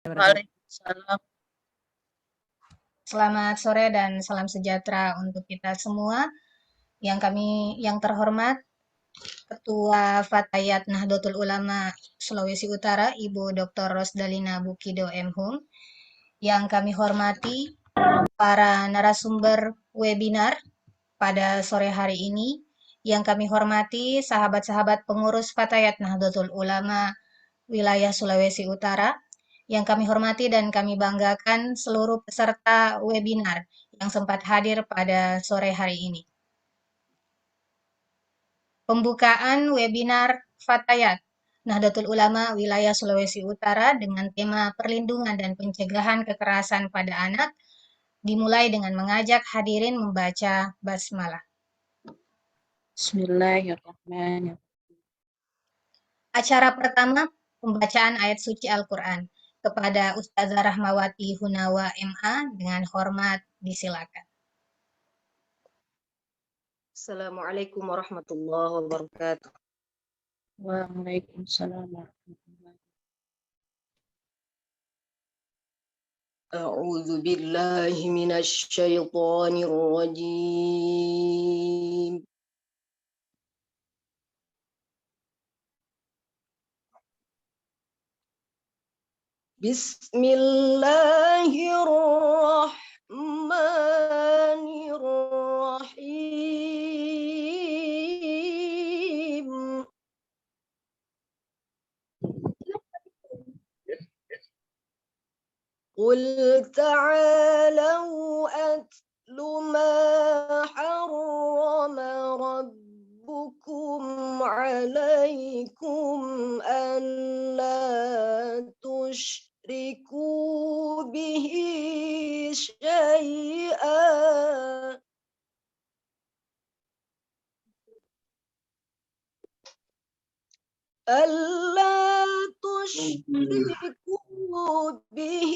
Waalaikumsalam. Selamat sore dan salam sejahtera untuk kita semua. Yang terhormat Ketua Fatayat Nahdlatul Ulama Sulawesi Utara, Ibu Dr. Rosdalina Bukido M.Hum. Yang kami hormati para narasumber webinar pada sore hari ini. Yang kami hormati sahabat-sahabat pengurus Fatayat Nahdlatul Ulama wilayah Sulawesi Utara. Yang kami hormati dan kami banggakan seluruh peserta webinar yang sempat hadir pada sore hari ini. Pembukaan webinar Fatayat Nahdlatul Ulama wilayah Sulawesi Utara dengan tema perlindungan dan pencegahan kekerasan pada anak dimulai dengan mengajak hadirin membaca basmalah. Bismillahirrahmanirrahim. Acara pertama, pembacaan ayat suci Al-Quran. Kepada Ustazah Rahmawati Hunawa MA dengan hormat disilakan. Assalamualaikum warahmatullahi wabarakatuh. Waalaikumsalam warahmatullahi wabarakatuh. A'udzu billahi minasy syaithanir rajim. Bismillahirrahmanirrahim. Qul ta'alau atlu ma harrama rabbukum alaikum an la tusyriku bihi syai'an ألا تشركوا به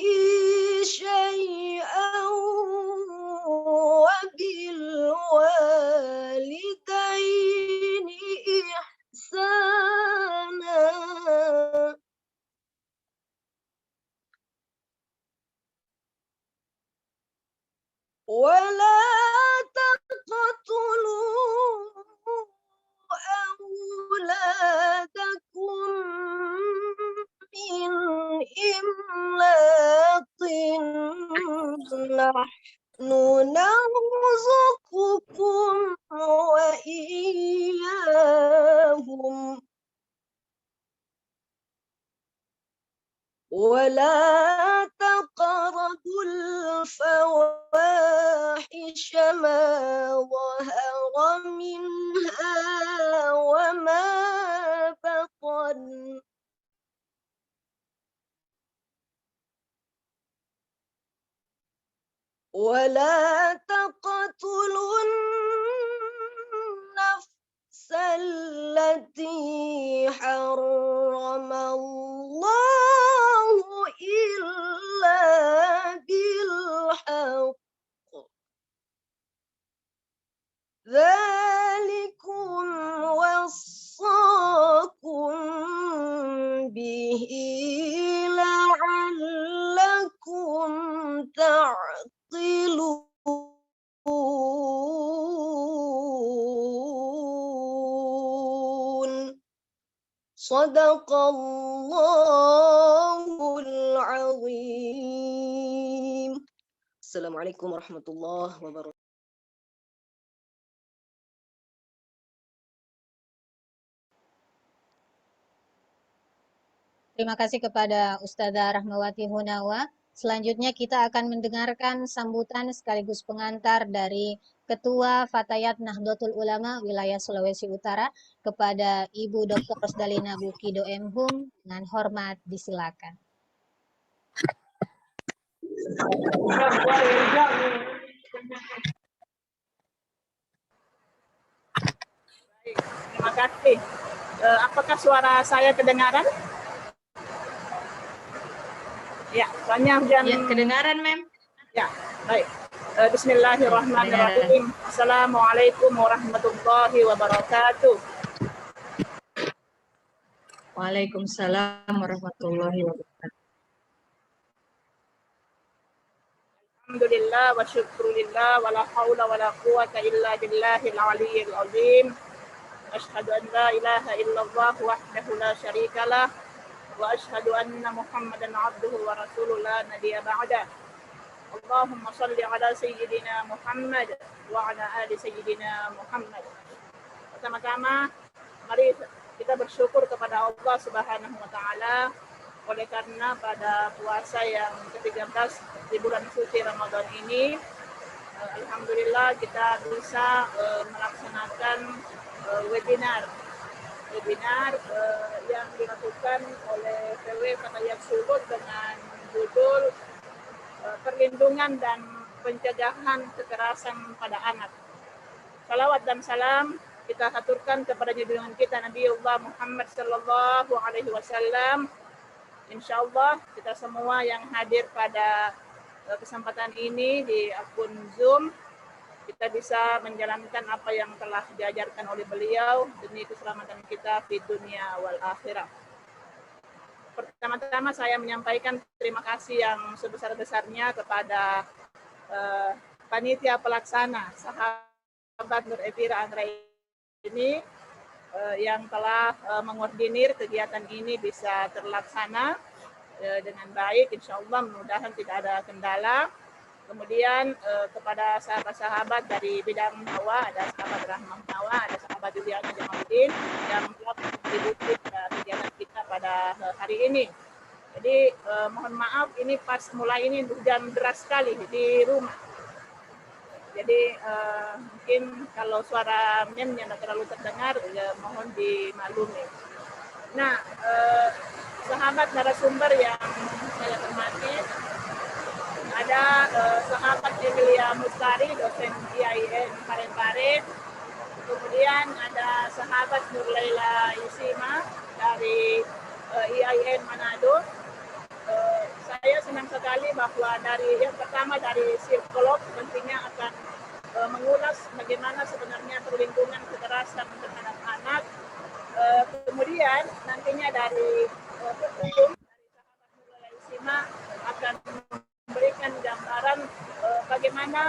شيئا وبالوالدين إحسانا ولا تقتلوا أولادكم من إملاق نحن نرزقكم وإياهم ولا تقربوا الفواحش ما ظهر منها وما بطن ولا تقتلوا النفس التي حرم الله إلا بالحق ذلكم وصاكم به لعلكم تعقلون صدق الله العظيم. Assalamualaikum warahmatullahi wabarakatuh. Terima kasih kepada Ustazah Rahmawati Hunawa. Selanjutnya kita akan mendengarkan sambutan sekaligus pengantar dari Ketua Fatayat Nahdlatul Ulama wilayah Sulawesi Utara kepada Ibu Dr. Rosdalina Bukido M.Hum dengan hormat disilakan. Terima kasih. Apakah suara saya kedengaran? Ya, soalnya hujan. Ya, kedengaran, Mem. Ya, baik. Bismillahirrahmanirrahim. Assalamualaikum warahmatullahi wabarakatuh. Waalaikumsalam warahmatullahi wabarakatuh. Alhamdulillah wa syukrulillah wa la hawla wa la quwata illa billahil aliyyil azim. Asyhadu an la ilaha illallah wahdahu la syarikalah wa asyhadu anna Muhammadan abduhu wa rasuluhu la nabiyya ba'da. Allahumma shalli ala sayyidina Muhammad wa ala ali sayyidina Muhammad. Pertama-tama mari kita bersyukur kepada Allah Subhanahu wa taala oleh karena pada puasa yang ke-13 di bulan suci Ramadan ini alhamdulillah kita bisa melaksanakan webinar yang dilakukan oleh PW Fatayat Subud dengan judul perlindungan dan pencegahan kekerasan pada anak. Salawat dan salam kita haturkan kepada junjungan kita Nabiullah Muhammad sallallahu alaihi wasallam. Insyaallah kita semua yang hadir pada kesempatan ini di akun Zoom kita bisa menjalankan apa yang telah diajarkan oleh beliau demi keselamatan kita di dunia wal akhirah. Pertama-tama saya menyampaikan terima kasih yang sebesar-besarnya kepada panitia pelaksana sahabat Nur Evira Anggra ini yang telah mengordinir kegiatan ini bisa terlaksana dengan baik, insya Allah mudah-mudahan tidak ada kendala. Kemudian kepada sahabat-sahabat dari bidang Nawa, ada sahabat Rahmah Nawa, ada sahabat Juliana Jamaluddin yang telah berkontribusi pada kegiatan kita pada hari ini. Jadi mohon maaf ini pas mulai ini hujan deras sekali di rumah. Jadi mungkin kalau suara memnya tidak terlalu terdengar, ya mohon dimaklumi. Nah, sahabat narasumber yang saya hormati, ada sahabat Emilia Mustari, dosen IAIN Parepare. Kemudian ada sahabat Nurlaila Isima dari IAIN Manado. Saya senang sekali bahwa dari yang pertama dari psikolog tentunya akan mengulas bagaimana sebenarnya perlindungan kekerasan terhadap anak. Kemudian nantinya dari hukum dari sahabat Nurlaila Isima akan memberikan gambaran bagaimana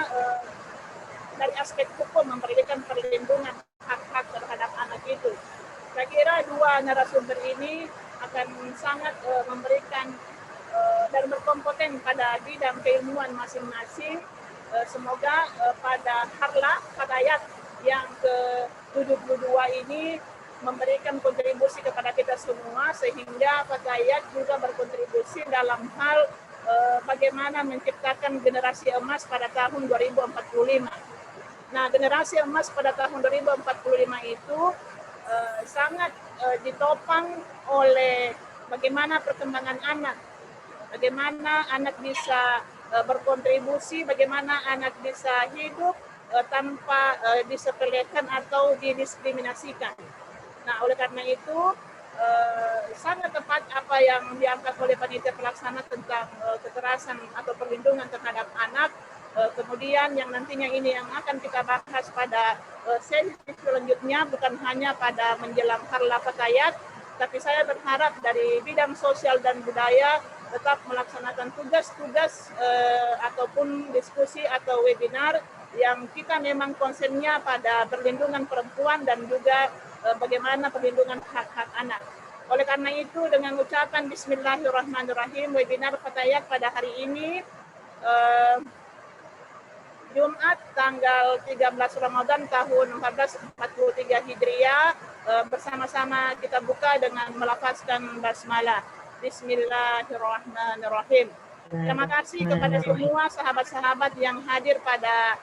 dari aspek hukum memberikan perlindungan hak-hak terhadap anak itu. Saya kira dua narasumber ini akan sangat memberikan dan berkompeten pada bidang keilmuan masing-masing. Semoga pada Harla Fatayat yang ke-72 ini memberikan kontribusi kepada kita semua sehingga Fatayat juga berkontribusi dalam hal bagaimana menciptakan generasi emas pada tahun 2045. Nah, generasi emas pada tahun 2045 itu sangat ditopang oleh bagaimana perkembangan anak. Bagaimana anak bisa berkontribusi, bagaimana anak bisa hidup tanpa disepelekan atau didiskriminasikan. Nah, oleh karena itu sangat tepat apa yang diangkat oleh panitia pelaksana tentang kekerasan atau perlindungan terhadap anak. Kemudian yang nantinya ini yang akan kita bahas pada sesi selanjutnya bukan hanya pada menjelang Harla Fatayat, tapi saya berharap dari bidang sosial dan budaya tetap melaksanakan tugas-tugas ataupun diskusi atau webinar yang kita memang konsennya pada perlindungan perempuan dan juga bagaimana perlindungan hak-hak anak. Oleh karena itu dengan ucapan Bismillahirrahmanirrahim, webinar Fatayat pada hari ini Jumat tanggal 13 Ramadan tahun 1443 Hijriah bersama-sama kita buka dengan melafazkan basmalah. Bismillahirrahmanirrahim. Terima kasih kepada semua sahabat-sahabat yang hadir pada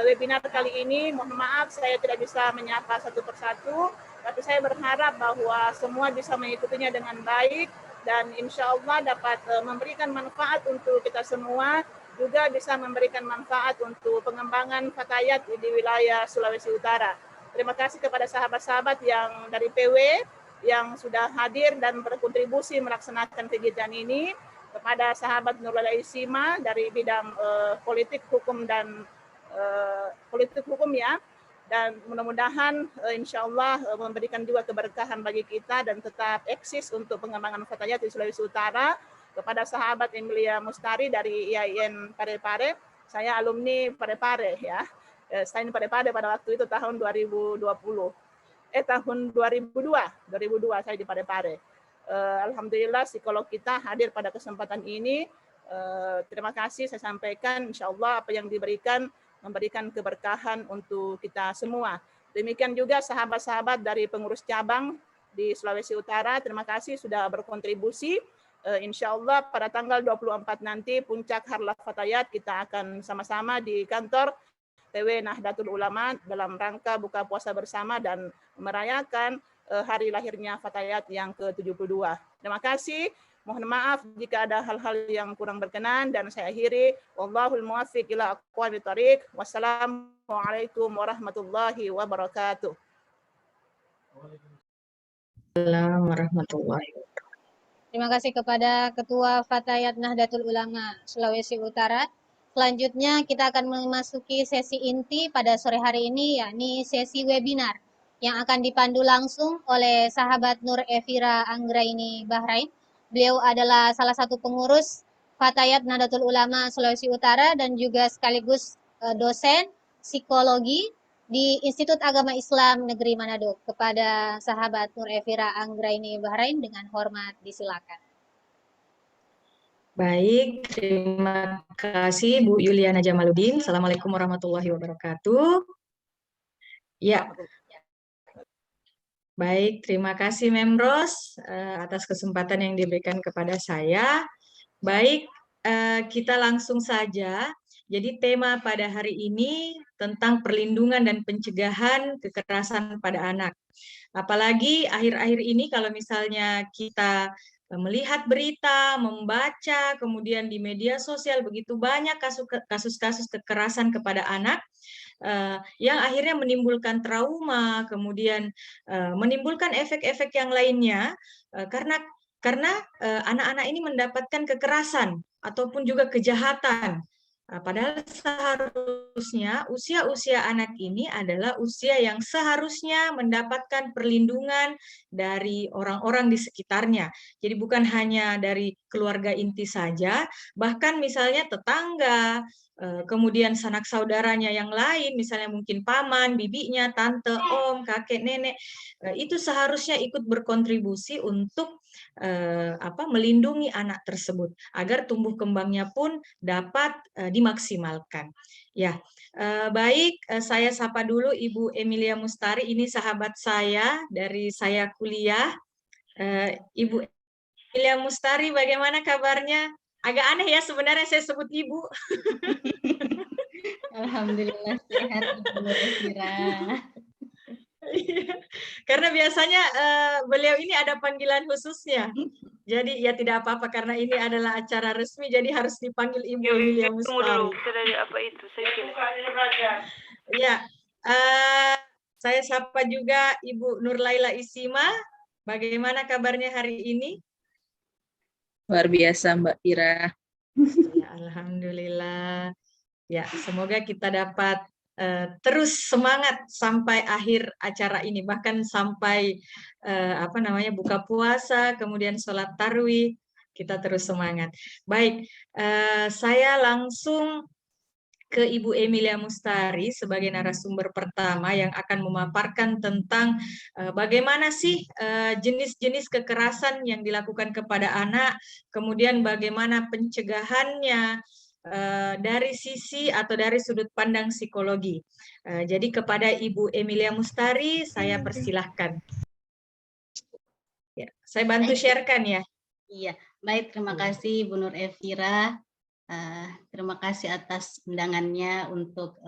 webinar kali ini. Mohon maaf saya tidak bisa menyapa satu persatu, tapi saya berharap bahwa semua bisa mengikutinya dengan baik dan insya Allah dapat memberikan manfaat untuk kita semua, juga bisa memberikan manfaat untuk pengembangan Fatayat di wilayah Sulawesi Utara. Terima kasih kepada sahabat-sahabat yang dari PW yang sudah hadir dan berkontribusi melaksanakan kegiatan ini, kepada sahabat Nurlaila Isima dari bidang politik hukum dan politik hukum ya, dan mudah-mudahan insya Allah memberikan juga keberkahan bagi kita dan tetap eksis untuk pengembangan Fatayat di Sulawesi Utara. Kepada sahabat Emilia Mustari dari IAIN Parepare, saya alumni Parepare ya. Saya ini Parepare pada waktu itu tahun 2020. Tahun 2002 saya di Parepare. Alhamdulillah psikolog kita hadir pada kesempatan ini. Terima kasih saya sampaikan, insya Allah apa yang diberikan memberikan keberkahan untuk kita semua. Demikian juga sahabat-sahabat dari pengurus cabang di Sulawesi Utara, terima kasih sudah berkontribusi. Insya Allah pada tanggal 24 nanti puncak Harlah Fatayat kita akan sama-sama di kantor TW Nahdlatul Ulama dalam rangka buka puasa bersama dan merayakan hari lahirnya Fatayat yang ke-72. Terima kasih. Mohon maaf jika ada hal-hal yang kurang berkenan dan saya akhiri. Wallahul muwaffiq ila aqwamit thoriq. Wassalamualaikum warahmatullahi wabarakatuh. Assalamualaikum warahmatullahi wabarakatuh. Terima kasih kepada Ketua Fatayat Nahdlatul Ulama Sulawesi Utara. Selanjutnya kita akan memasuki sesi inti pada sore hari ini, yakni sesi webinar yang akan dipandu langsung oleh sahabat Nur Evira Anggraini Bahrain. Beliau adalah salah satu pengurus Fatayat Nahdlatul Ulama Sulawesi Utara dan juga sekaligus dosen psikologi di Institut Agama Islam Negeri Manado. Kepada sahabat Nur Evira Anggraini Bahrain dengan hormat disilakan. Baik, terima kasih Bu Yuliana Jamaluddin. Assalamualaikum warahmatullahi wabarakatuh. Ya, baik, terima kasih Memros atas kesempatan yang diberikan kepada saya. Baik, kita langsung saja. Jadi tema pada hari ini tentang perlindungan dan pencegahan kekerasan pada anak. Apalagi akhir-akhir ini kalau misalnya kita melihat berita, membaca, kemudian di media sosial begitu banyak kasus-kasus kekerasan kepada anak yang akhirnya menimbulkan trauma, kemudian menimbulkan efek-efek yang lainnya karena anak-anak ini mendapatkan kekerasan ataupun juga kejahatan. Padahal seharusnya usia-usia anak ini adalah usia yang seharusnya mendapatkan perlindungan dari orang-orang di sekitarnya. Jadi bukan hanya dari keluarga inti saja, bahkan misalnya tetangga, kemudian sanak saudaranya yang lain, misalnya mungkin paman, bibinya, tante, om, kakek, nenek, itu seharusnya ikut berkontribusi untuk melindungi anak tersebut agar tumbuh kembangnya pun dapat dimaksimalkan. Ya, baik, saya sapa dulu Ibu Emilia Mustari, ini sahabat saya dari saya kuliah. Ibu Emilia Mustari, bagaimana kabarnya? Agak aneh ya sebenarnya saya sebut Ibu. Alhamdulillah sehat Ibu Nur Evira. Karena biasanya beliau ini ada panggilan khususnya. Jadi ya tidak apa-apa karena ini adalah acara resmi jadi harus dipanggil Ibu Emilia Mustari. Apa itu? Ya, saya sapa juga Ibu Nurlaila Isima. Bagaimana kabarnya hari ini? Luar biasa Mbak Ira. Ya, alhamdulillah. Ya, semoga kita dapat terus semangat sampai akhir acara ini, bahkan sampai buka puasa, kemudian sholat tarawih, kita terus semangat. Baik, saya langsung ke Ibu Emilia Mustari sebagai narasumber pertama yang akan memaparkan tentang bagaimana sih jenis-jenis kekerasan yang dilakukan kepada anak, kemudian bagaimana pencegahannya, dari sisi atau dari sudut pandang psikologi. Jadi kepada Ibu Emilia Mustari, saya persilahkan. Ya, saya bantu sharekan ya. Iya, baik, terima kasih Bu Nur Evira. Terima kasih atas undangannya untuk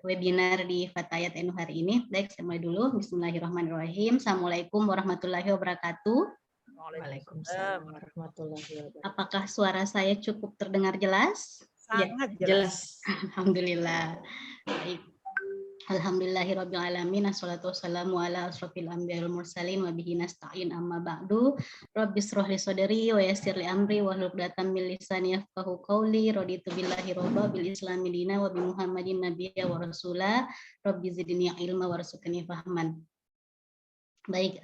webinar di Fatayat NU hari ini. Baik, saya mulai dulu. Bismillahirrahmanirrahim. Assalamualaikum warahmatullahi wabarakatuh. Waalaikumsalam warahmatullahi wabarakatuh. Apakah suara saya cukup terdengar jelas? Sangat Ya, jelas. Alhamdulillah. Baik. Alhamdulillahirabbil alamin. Assalatu wassalamu ala asrofil anbiya'il mursalin wa bihi nasta'in amma ba'du. Rabbis shrah li sadri wa yassir li amri wahlul 'uqdatam min lisani yafqahu qawli. Raditu billahi robba bil islami dina wa bi Muhammadin nabiyya wa rasula. Rabbi zidni ilma warzuqni fahman. Baik,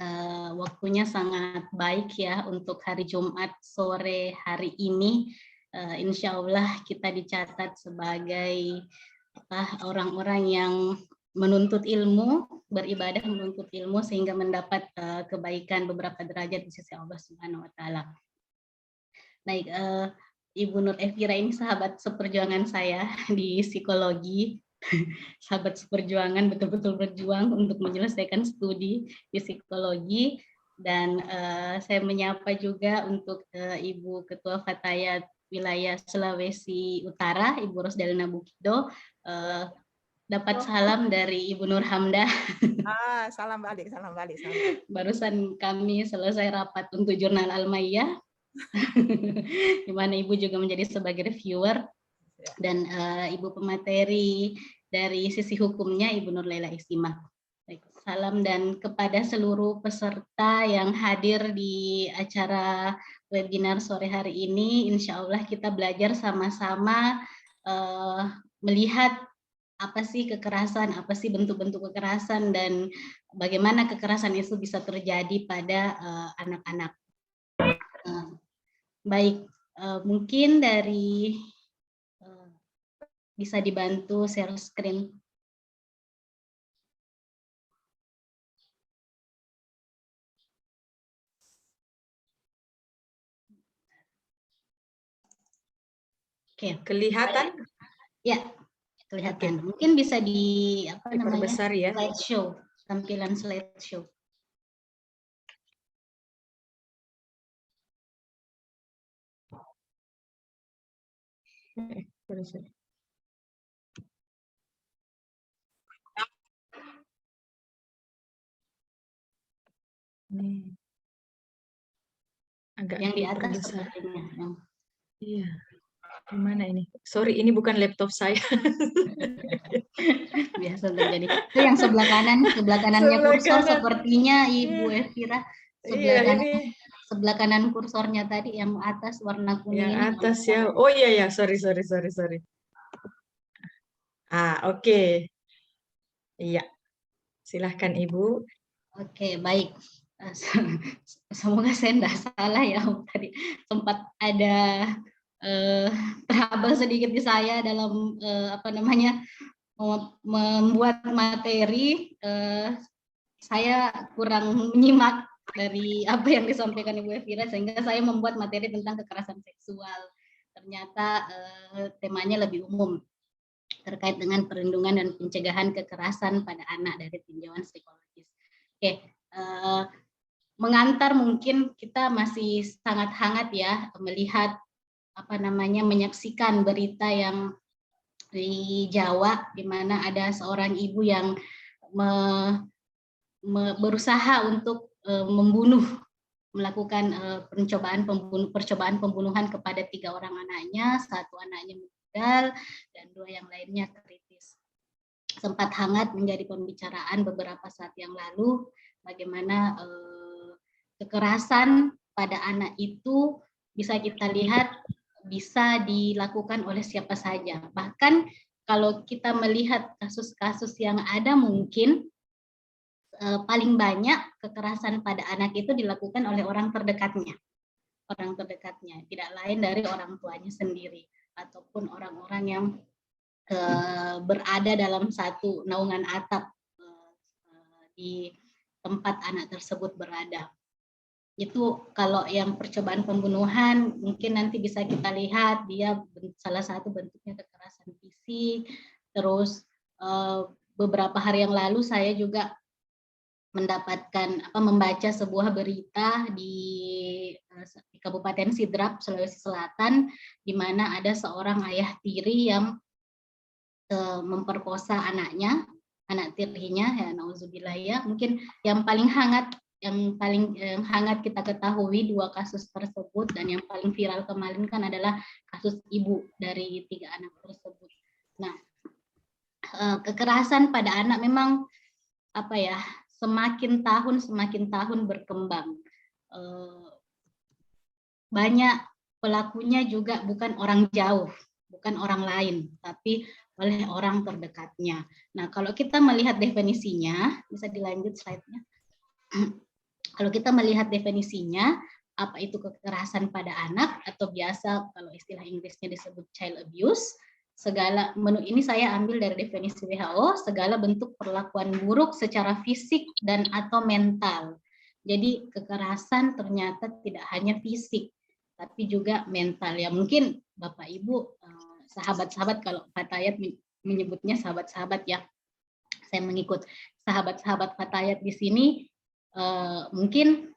waktunya sangat baik ya untuk hari Jumat sore hari ini. insya Allah kita dicatat sebagai orang-orang yang menuntut ilmu, beribadah menuntut ilmu sehingga mendapat kebaikan beberapa derajat di sisi Allah Subhanahu wa taala. Baik, Ibu Nur Efira ini sahabat seperjuangan saya di psikologi. Sahabat seperjuangan, betul-betul berjuang untuk menyelesaikan studi di psikologi. Dan saya menyapa juga untuk Ibu Ketua Fatayat Wilayah Sulawesi Utara, Ibu Rosdalina Bukido. Dapat salam dari Ibu Nur Hamdah. Salam balik, salam balik. Barusan kami selesai rapat untuk jurnal Al-Maiyah, di mana Ibu juga menjadi sebagai reviewer, dan Ibu pemateri dari sisi hukumnya Ibu Nur Laila Istimah. Salam dan kepada seluruh peserta yang hadir di acara webinar sore hari ini, insya Allah kita belajar sama-sama melihat apa sih kekerasan, apa sih bentuk-bentuk kekerasan, dan bagaimana kekerasan itu bisa terjadi pada anak-anak. Baik, mungkin dari bisa dibantu share screen. Oke, Kelihatan? Ya, kelihatan. Mungkin bisa di Diperbesar ya. slideshow, tampilan slideshow. Agak yang di atas diperbesar. sepertinya. Iya. Gimana ini? Sorry, ini bukan laptop saya. Biasa terjadi. Itu yang sebelah kanannya kursor sepertinya Ibu Efira. Sebelah kanan kursornya tadi yang atas warna kuning. Yang atas ya. Oh iya ya, sorry. Oke. Iya. Silahkan Ibu. Oke, baik. Semoga saya tidak salah ya. Tadi sempat ada trouble sedikit di saya dalam membuat materi. Saya kurang menyimak dari apa yang disampaikan Ibu Efira, sehingga saya membuat materi tentang kekerasan seksual. Ternyata temanya lebih umum, terkait dengan perlindungan dan pencegahan kekerasan pada anak dari tinjauan psikologis. Oke, mengantar mungkin kita masih sangat hangat ya melihat menyaksikan berita yang di Jawa, di mana ada seorang ibu yang berusaha untuk melakukan percobaan pembunuhan kepada 3 orang anaknya, 1 anaknya meninggal dan 2 yang lainnya kritis. Sempat hangat menjadi pembicaraan beberapa saat yang lalu bagaimana kekerasan pada anak itu bisa kita lihat bisa dilakukan oleh siapa saja. Bahkan kalau kita melihat kasus-kasus yang ada, mungkin paling banyak kekerasan pada anak itu dilakukan oleh orang terdekatnya. Orang terdekatnya, tidak lain dari orang tuanya sendiri ataupun orang-orang yang berada dalam satu naungan atap di tempat anak tersebut berada. Itu kalau yang percobaan pembunuhan mungkin nanti bisa kita lihat dia salah satu bentuknya kekerasan fisik. Terus beberapa hari yang lalu saya juga membaca sebuah berita di Kabupaten Sidrap, Sulawesi Selatan, di mana ada seorang ayah tiri yang memperkosa anaknya, anak tirinya, ya nauzubillah ya. Mungkin yang paling hangat kita ketahui 2 kasus tersebut, dan yang paling viral kemarin kan adalah kasus ibu dari 3 anak tersebut. Nah, kekerasan pada anak memang semakin tahun berkembang. Banyak pelakunya juga bukan orang jauh, bukan orang lain, tapi oleh orang terdekatnya. Nah, kalau kita melihat definisinya, bisa dilanjut slide-nya. Kalau kita melihat definisinya, apa itu kekerasan pada anak atau biasa kalau istilah Inggrisnya disebut child abuse. Segala menu ini saya ambil dari definisi WHO, segala bentuk perlakuan buruk secara fisik dan atau mental. Jadi kekerasan ternyata tidak hanya fisik, tapi juga mental. Ya mungkin Bapak Ibu, sahabat-sahabat, kalau Fatayat menyebutnya sahabat-sahabat ya, saya mengikut sahabat-sahabat Fatayat di sini, mungkin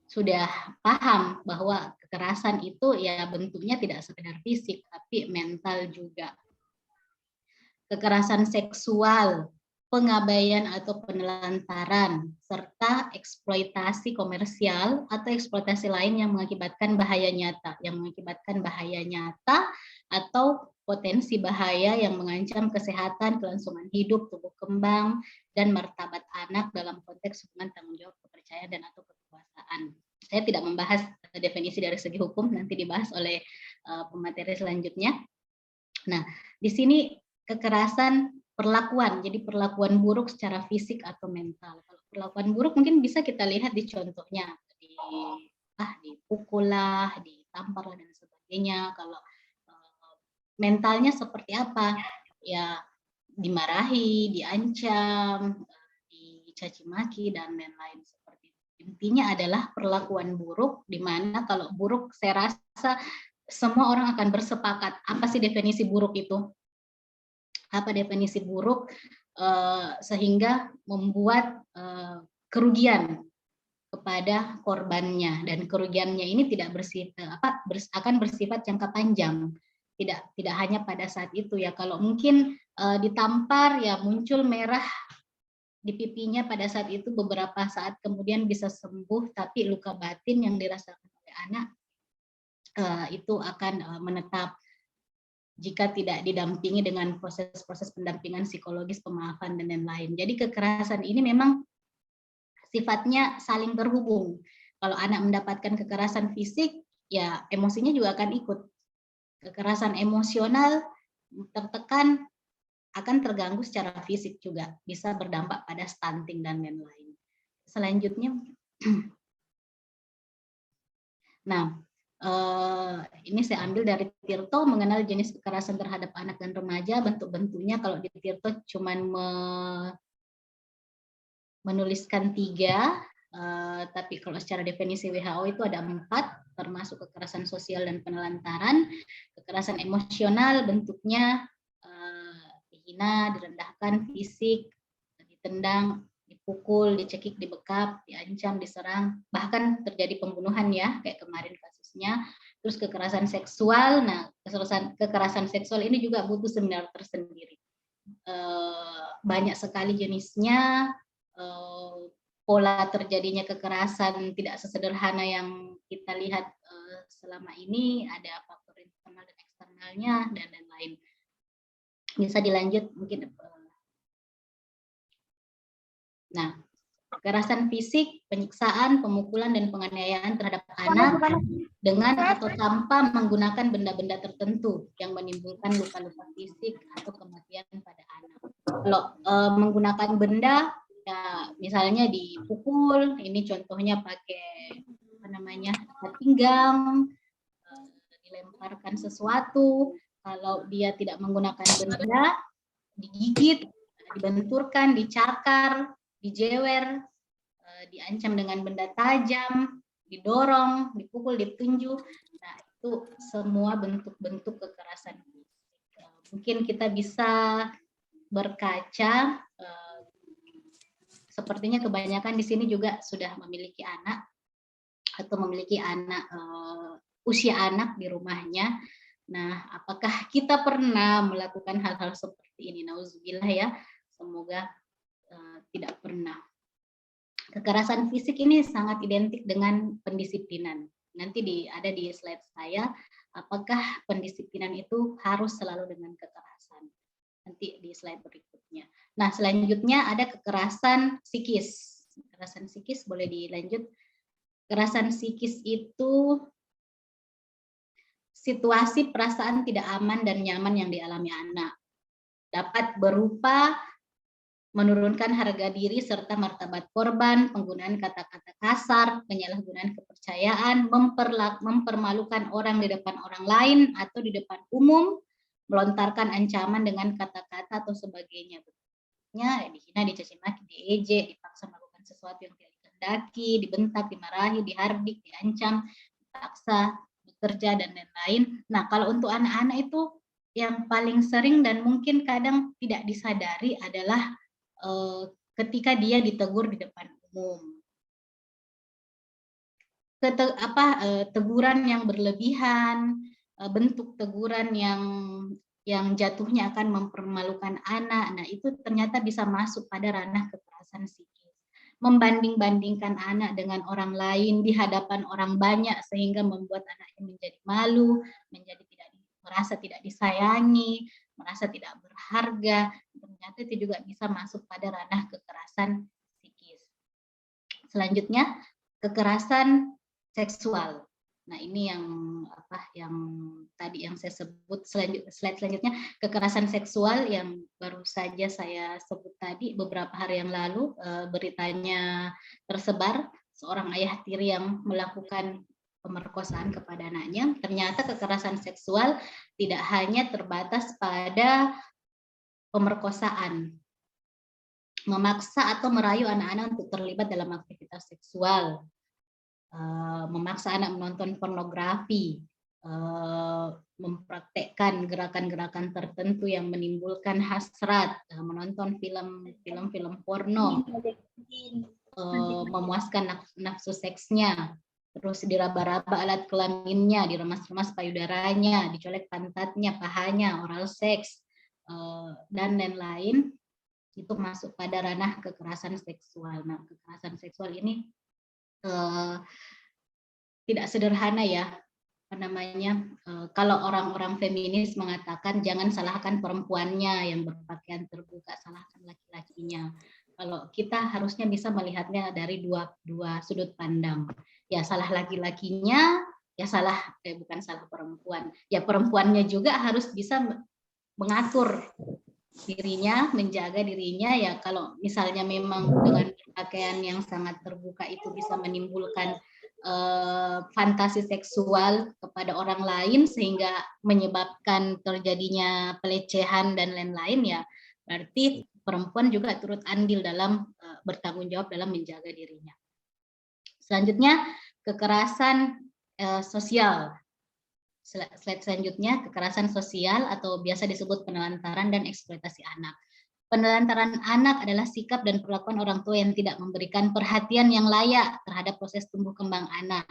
sudah paham bahwa kekerasan itu ya bentuknya tidak sekedar fisik, tapi mental juga. Kekerasan seksual, pengabaian atau penelantaran, serta eksploitasi komersial atau eksploitasi lain yang mengakibatkan bahaya nyata, atau potensi bahaya yang mengancam kesehatan, kelangsungan hidup, tumbuh kembang, dan martabat anak dalam konteks hubungan tanggung jawab, kepercayaan, dan atau kekuasaan. Saya tidak membahas definisi dari segi hukum, nanti dibahas oleh pemateri selanjutnya. Nah, di sini kekerasan perlakuan, jadi perlakuan buruk secara fisik atau mental. Kalau perlakuan buruk mungkin bisa kita lihat di contohnya, dipukul lah, ditampar lah, dan sebagainya. Kalau mentalnya seperti apa? Ya dimarahi, diancam, dicaci maki, dan lain-lain seperti itu. Intinya adalah perlakuan buruk, di mana kalau buruk saya rasa semua orang akan bersepakat. Apa sih definisi buruk itu? Apa definisi buruk sehingga membuat kerugian kepada korbannya, dan kerugiannya ini tidak akan bersifat jangka panjang, tidak hanya pada saat itu ya. Kalau mungkin ditampar ya muncul merah di pipinya pada saat itu, beberapa saat kemudian bisa sembuh, tapi luka batin yang dirasakan oleh anak itu akan menetap jika tidak didampingi dengan proses-proses pendampingan psikologis, pemaafan, dan lain-lain. Jadi kekerasan ini memang sifatnya saling terhubung. Kalau anak mendapatkan kekerasan fisik, ya emosinya juga akan ikut. Kekerasan emosional, tertekan, akan terganggu secara fisik juga, bisa berdampak pada stunting dan lain-lain. Selanjutnya, nah, ini saya ambil dari Tirto, mengenal jenis kekerasan terhadap anak dan remaja. Bentuk-bentuknya kalau di Tirto cuman menuliskan 3, tapi kalau secara definisi WHO itu ada 4, termasuk kekerasan sosial dan penelantaran. Kekerasan emosional bentuknya dihina, direndahkan fisik, ditendang, dipukul, dicekik, dibekap, diancam, diserang, bahkan terjadi pembunuhan ya, kayak kemarin kasusnya. Terus kekerasan seksual, nah kekerasan seksual ini juga butuh seminar tersendiri. Banyak sekali jenisnya, pola terjadinya kekerasan tidak sesederhana yang kita lihat selama ini, ada faktor internal dan eksternalnya, dan lain-lain. Bisa dilanjut mungkin. Nah, kekerasan fisik, penyiksaan, pemukulan, dan penganiayaan terhadap anak dengan atau tanpa menggunakan benda-benda tertentu yang menimbulkan luka-luka fisik atau kematian pada anak. Kalau menggunakan benda, ya misalnya dipukul, ini contohnya pakai pinggang, dilemparkan sesuatu. Kalau dia tidak menggunakan benda, digigit, dibenturkan, dicakar, dijewer, diancam dengan benda tajam, didorong, dipukul, ditunjuk. Nah, itu semua bentuk-bentuk kekerasan. Mungkin kita bisa berkaca, sepertinya kebanyakan di sini juga sudah memiliki anak atau memiliki anak, usia anak di rumahnya. Nah, apakah kita pernah melakukan hal-hal seperti ini? Nauzubillah ya, semoga tidak pernah. Kekerasan fisik ini sangat identik dengan pendisiplinan. Nanti ada di slide saya, apakah pendisiplinan itu harus selalu dengan kekerasan? Nanti di slide berikutnya. Nah, selanjutnya ada kekerasan psikis. Kekerasan psikis boleh dilanjut. Kekerasan psikis itu situasi perasaan tidak aman dan nyaman yang dialami anak. Dapat berupa menurunkan harga diri serta martabat korban, penggunaan kata-kata kasar, penyalahgunaan kepercayaan, mempermalukan orang di depan orang lain atau di depan umum, melontarkan ancaman dengan kata-kata atau sebagainya. Dihina, dicaci maki, diejek, dipaksa melakukan sesuatu yang tidak dikehendaki, dibentak, dimarahi, dihardik, diancam, dipaksa bekerja dan lain-lain. Nah, kalau untuk anak-anak itu yang paling sering dan mungkin kadang tidak disadari adalah ketika dia ditegur di depan umum. Teguran yang berlebihan, bentuk teguran yang jatuhnya akan mempermalukan anak. Nah, itu ternyata bisa masuk pada ranah kekerasan psikis. Membanding-bandingkan anak dengan orang lain di hadapan orang banyak sehingga membuat anaknya menjadi malu, merasa tidak disayangi, merasa tidak berharga. Ternyata itu juga bisa masuk pada ranah kekerasan psikis. Selanjutnya, kekerasan seksual. Nah, ini yang tadi yang saya sebut. Slide selanjutnya, kekerasan seksual yang baru saja saya sebut tadi beberapa hari yang lalu, beritanya tersebar, seorang ayah tiri yang melakukan pemerkosaan kepada anaknya. Ternyata kekerasan seksual tidak hanya terbatas pada pemerkosaan, memaksa atau merayu anak-anak untuk terlibat dalam aktivitas seksual, memaksa anak menonton pornografi, mempraktekkan gerakan-gerakan tertentu yang menimbulkan hasrat, menonton film-film porno, memuaskan nafsu seksnya, terus diraba-raba alat kelaminnya, diremas-remas payudaranya, dicolek pantatnya, pahanya, oral seks, dan lain-lain. Itu masuk pada ranah kekerasan seksual. Nah, kekerasan seksual ini tidak sederhana ya, kalau orang-orang feminis mengatakan jangan salahkan perempuannya yang berpakaian terbuka, salahkan laki-lakinya. Kalau kita harusnya bisa melihatnya dari dua sudut pandang. Ya salah laki-lakinya, ya bukan salah perempuan. Ya perempuannya juga harus bisa mengatur dirinya, menjaga dirinya. Ya kalau misalnya memang dengan pakaian yang sangat terbuka itu bisa menimbulkan fantasi seksual kepada orang lain sehingga menyebabkan terjadinya pelecehan dan lain-lain, ya berarti perempuan juga turut andil dalam bertanggung jawab dalam menjaga dirinya. Selanjutnya, kekerasan sosial. Slide selanjutnya, kekerasan sosial atau biasa disebut penelantaran dan eksploitasi anak. Penelantaran anak adalah sikap dan perlakuan orang tua yang tidak memberikan perhatian yang layak terhadap proses tumbuh kembang anak.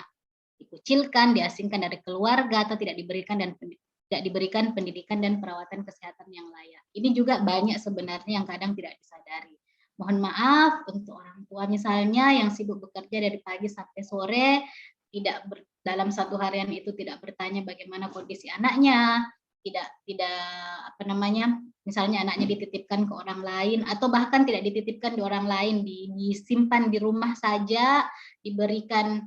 Dikucilkan, diasingkan dari keluarga, atau tidak diberikan pendidikan dan perawatan kesehatan yang layak. Ini juga banyak sebenarnya yang kadang tidak disadari. Mohon maaf untuk orang tua misalnya yang sibuk bekerja dari pagi sampai sore, dalam satu harian itu tidak bertanya bagaimana kondisi anaknya, misalnya anaknya dititipkan ke orang lain atau bahkan tidak dititipkan di orang lain, disimpan di rumah saja, diberikan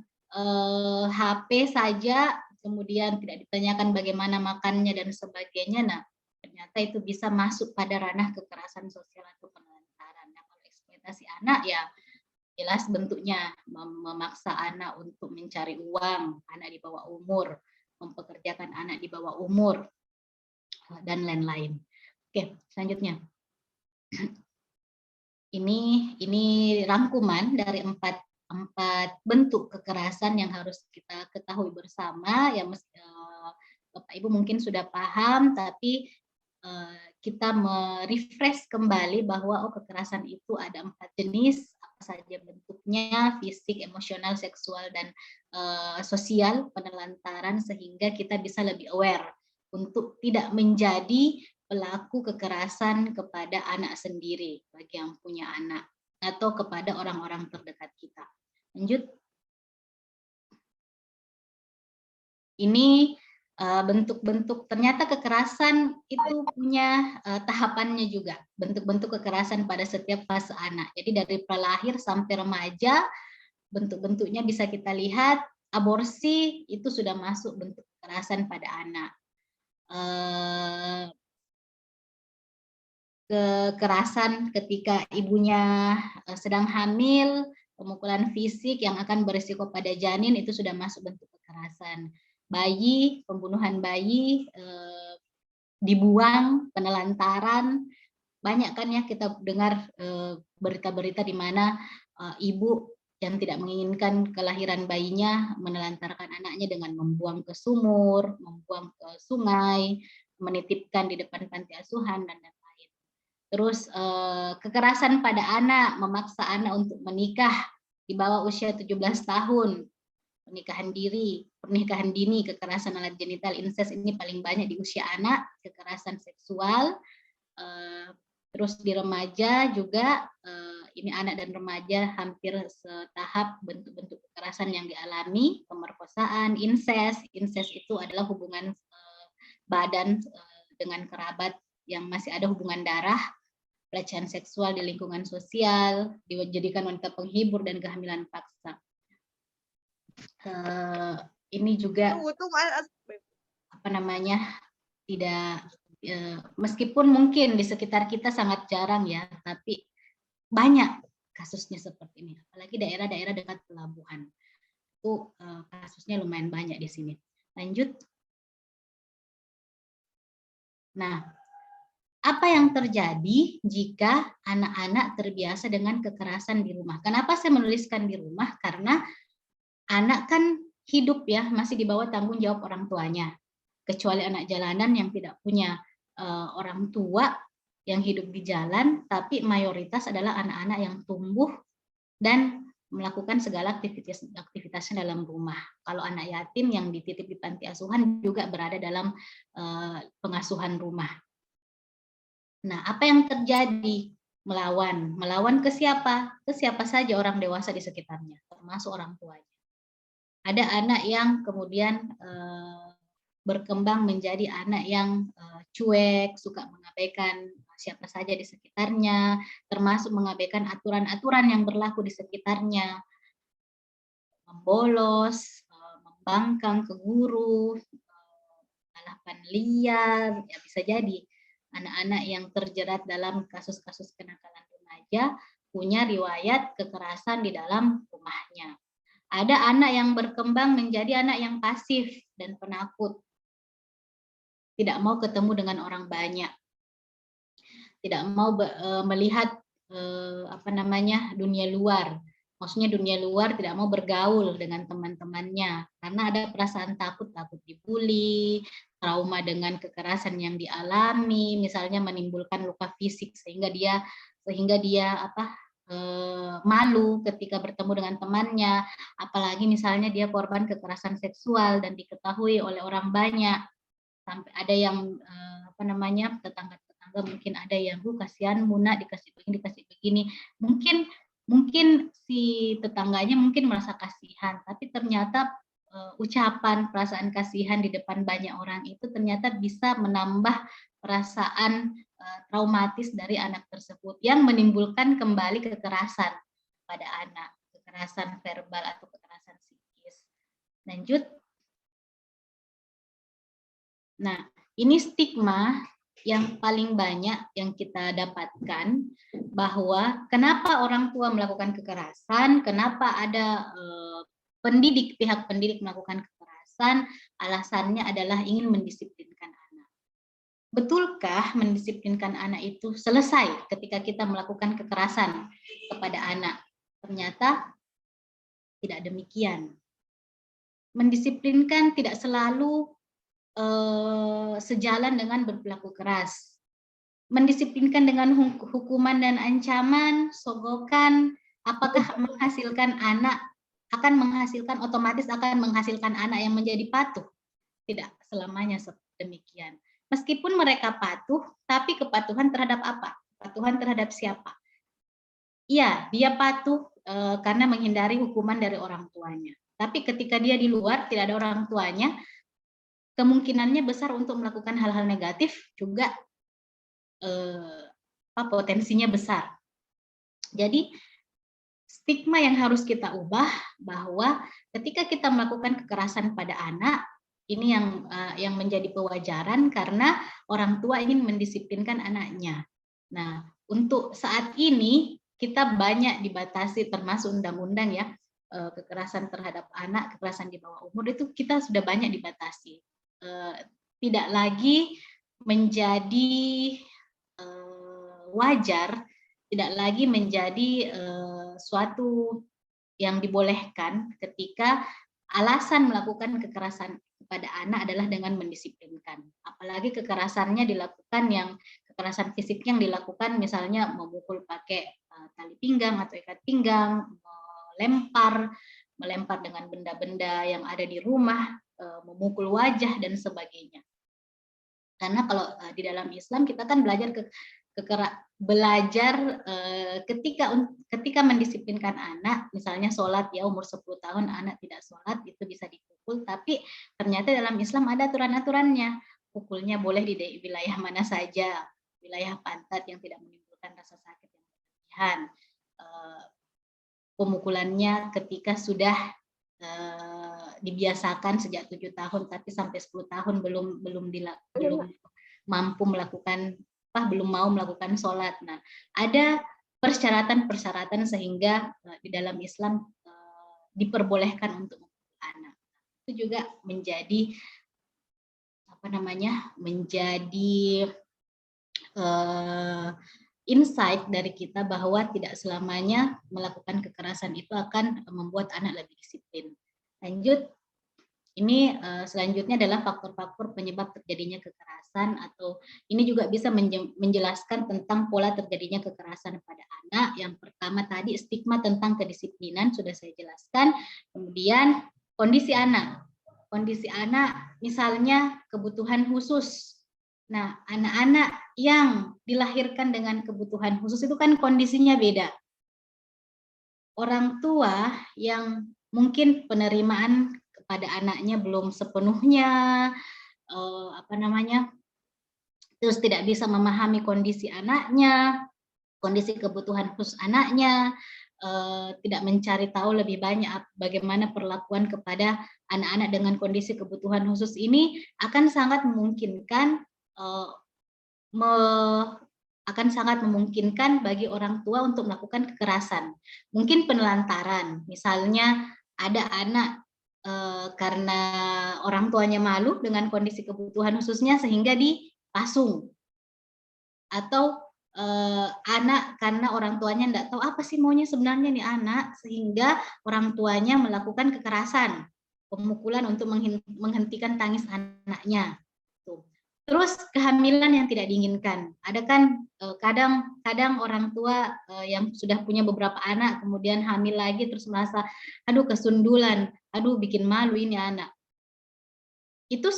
HP saja, kemudian tidak ditanyakan bagaimana makannya dan sebagainya. Nah, ternyata itu bisa masuk pada ranah kekerasan sosial atau penelantaran. Nah, kalau eksploitasi anak ya jelas bentuknya memaksa anak untuk mencari uang, anak di bawah umur, mempekerjakan anak di bawah umur, dan lain-lain. Oke, selanjutnya. Ini rangkuman dari empat bentuk kekerasan yang harus kita ketahui bersama. Ya, Bapak Ibu mungkin sudah paham, tapi kita merefresh kembali bahwa kekerasan itu ada 4 jenis, apa saja bentuknya, fisik, emosional, seksual, dan sosial, penelantaran, sehingga kita bisa lebih aware untuk tidak menjadi pelaku kekerasan kepada anak sendiri bagi yang punya anak atau kepada orang-orang terdekat kita. Lanjut. Ini bentuk-bentuk, ternyata kekerasan itu punya tahapannya juga, bentuk-bentuk kekerasan pada setiap fase anak. Jadi dari pralahir sampai remaja, bentuk-bentuknya bisa kita lihat. Aborsi itu sudah masuk bentuk kekerasan pada anak. kekerasan ketika ibunya sedang hamil, pemukulan fisik yang akan berisiko pada janin itu sudah masuk bentuk kekerasan. Bayi, pembunuhan bayi, dibuang, penelantaran, banyak kan ya kita dengar berita-berita di mana ibu yang tidak menginginkan kelahiran bayinya menelantarkan anaknya dengan membuang ke sumur, membuang ke sungai, menitipkan di depan panti asuhan dan lain-lain. Terus kekerasan pada anak, memaksa anak untuk menikah di bawah usia 17 tahun, pernikahan dini, kekerasan alat genital, incest ini paling banyak di usia anak, kekerasan seksual. Terus di remaja juga, ini anak dan remaja hampir setahap bentuk-bentuk kekerasan yang dialami, pemerkosaan, incest. Incest itu adalah hubungan badan dengan kerabat yang masih ada hubungan darah, pelecehan seksual di lingkungan sosial, dijadikan wanita penghibur dan kehamilan paksa. Ini juga apa namanya, tidak, meskipun mungkin di sekitar kita sangat jarang ya, tapi banyak kasusnya seperti ini, apalagi daerah-daerah dekat pelabuhan itu kasusnya lumayan banyak di sini. Lanjut. Nah, apa yang terjadi jika anak-anak terbiasa dengan kekerasan di rumah? Kenapa saya menuliskan di rumah? Karena anak kan hidup ya, masih di bawah tanggung jawab orang tuanya. Kecuali anak jalanan yang tidak punya orang tua yang hidup di jalan, tapi mayoritas adalah anak-anak yang tumbuh dan melakukan segala aktivitasnya dalam rumah. Kalau anak yatim yang dititip di panti asuhan juga berada dalam pengasuhan rumah. Nah, apa yang terjadi? Melawan ke siapa? Ke siapa saja orang dewasa di sekitarnya, termasuk orang tuanya. Ada anak yang kemudian berkembang menjadi anak yang cuek, suka mengabaikan siapa saja di sekitarnya, termasuk mengabaikan aturan-aturan yang berlaku di sekitarnya, membolos, membangkang ke guru, balapan liar, ya bisa jadi anak-anak yang terjerat dalam kasus-kasus kenakalan remaja punya riwayat kekerasan di dalam rumahnya. Ada anak yang berkembang menjadi anak yang pasif dan penakut, tidak mau ketemu dengan orang banyak, tidak mau melihat dunia luar. Maksudnya dunia luar, tidak mau bergaul dengan teman-temannya karena ada perasaan takut dibully, trauma dengan kekerasan yang dialami, misalnya menimbulkan luka fisik sehingga dia malu ketika bertemu dengan temannya, apalagi misalnya dia korban kekerasan seksual dan diketahui oleh orang banyak, sampai ada yang tetangga mungkin ada yang kasihan Muna dikasih begini, mungkin si tetangganya mungkin merasa kasihan, tapi ternyata ucapan perasaan kasihan di depan banyak orang itu ternyata bisa menambah perasaan traumatis dari anak tersebut yang menimbulkan kembali kekerasan pada anak, kekerasan verbal atau kekerasan psikis. Lanjut. Nah, ini stigma yang paling banyak yang kita dapatkan, bahwa kenapa orang tua melakukan kekerasan, kenapa ada pihak pendidik melakukan kekerasan, alasannya adalah ingin mendisiplinkan anak. Betulkah mendisiplinkan anak itu selesai ketika kita melakukan kekerasan kepada anak? Ternyata tidak demikian. Mendisiplinkan tidak selalu sejalan dengan berperilaku keras. Mendisiplinkan dengan hukuman dan ancaman, sogokan, apakah otomatis akan menghasilkan anak yang menjadi patuh? Tidak selamanya demikian. Meskipun mereka patuh, tapi kepatuhan terhadap apa? Kepatuhan terhadap siapa? Iya, dia patuh karena menghindari hukuman dari orang tuanya. Tapi ketika dia di luar, tidak ada orang tuanya, kemungkinannya besar untuk melakukan hal-hal negatif juga potensinya besar. Jadi stigma yang harus kita ubah bahwa ketika kita melakukan kekerasan pada anak, ini yang menjadi pewajaran karena orang tua ingin mendisiplinkan anaknya. Nah, untuk saat ini kita banyak dibatasi, termasuk undang-undang ya, kekerasan terhadap anak, kekerasan di bawah umur itu kita sudah banyak dibatasi. Tidak lagi menjadi wajar, tidak lagi menjadi suatu yang dibolehkan ketika alasan melakukan kekerasan kepada anak adalah dengan mendisiplinkan. Apalagi kekerasannya dilakukan yang kekerasan fisik yang dilakukan misalnya memukul pakai tali pinggang atau ikat pinggang, melempar dengan benda-benda yang ada di rumah, memukul wajah dan sebagainya. Karena kalau di dalam Islam kita kan belajar ketika mendisiplinkan anak, misalnya sholat ya umur 10 tahun anak tidak sholat itu bisa dipukul, tapi ternyata dalam Islam ada aturan-aturannya. Pukulnya boleh di wilayah mana saja, wilayah pantat yang tidak menimbulkan rasa sakit yang berlebihan. Pemukulannya ketika sudah dibiasakan sejak 7 tahun tapi sampai 10 tahun belum mampu melakukan belum mau melakukan sholat. Nah, ada persyaratan-persyaratan sehingga di dalam Islam diperbolehkan untuk memukul anak. Itu juga menjadi menjadi insight dari kita bahwa tidak selamanya melakukan kekerasan itu akan membuat anak lebih disiplin. Lanjut, ini selanjutnya adalah faktor-faktor penyebab terjadinya kekerasan, atau ini juga bisa menjelaskan tentang pola terjadinya kekerasan pada anak. Yang pertama tadi stigma tentang kedisiplinan sudah saya jelaskan. Kemudian kondisi anak. Kondisi anak misalnya kebutuhan khusus. Nah, anak-anak yang dilahirkan dengan kebutuhan khusus itu kan kondisinya beda. Orang tua yang mungkin penerimaan kepada anaknya belum sepenuhnya, terus tidak bisa memahami kondisi anaknya, kondisi kebutuhan khusus anaknya, tidak mencari tahu lebih banyak bagaimana perlakuan kepada anak-anak dengan kondisi kebutuhan khusus ini akan sangat memungkinkan bagi orang tua untuk melakukan kekerasan. Mungkin penelantaran, misalnya ada anak karena orang tuanya malu dengan kondisi kebutuhan khususnya sehingga dipasung. Atau anak karena orang tuanya tidak tahu apa sih maunya sebenarnya nih anak, sehingga orang tuanya melakukan kekerasan, pemukulan untuk menghentikan tangis anaknya. Terus kehamilan yang tidak diinginkan. Ada kan kadang orang tua yang sudah punya beberapa anak kemudian hamil lagi terus merasa aduh kesundulan, aduh bikin malu ini anak. Itu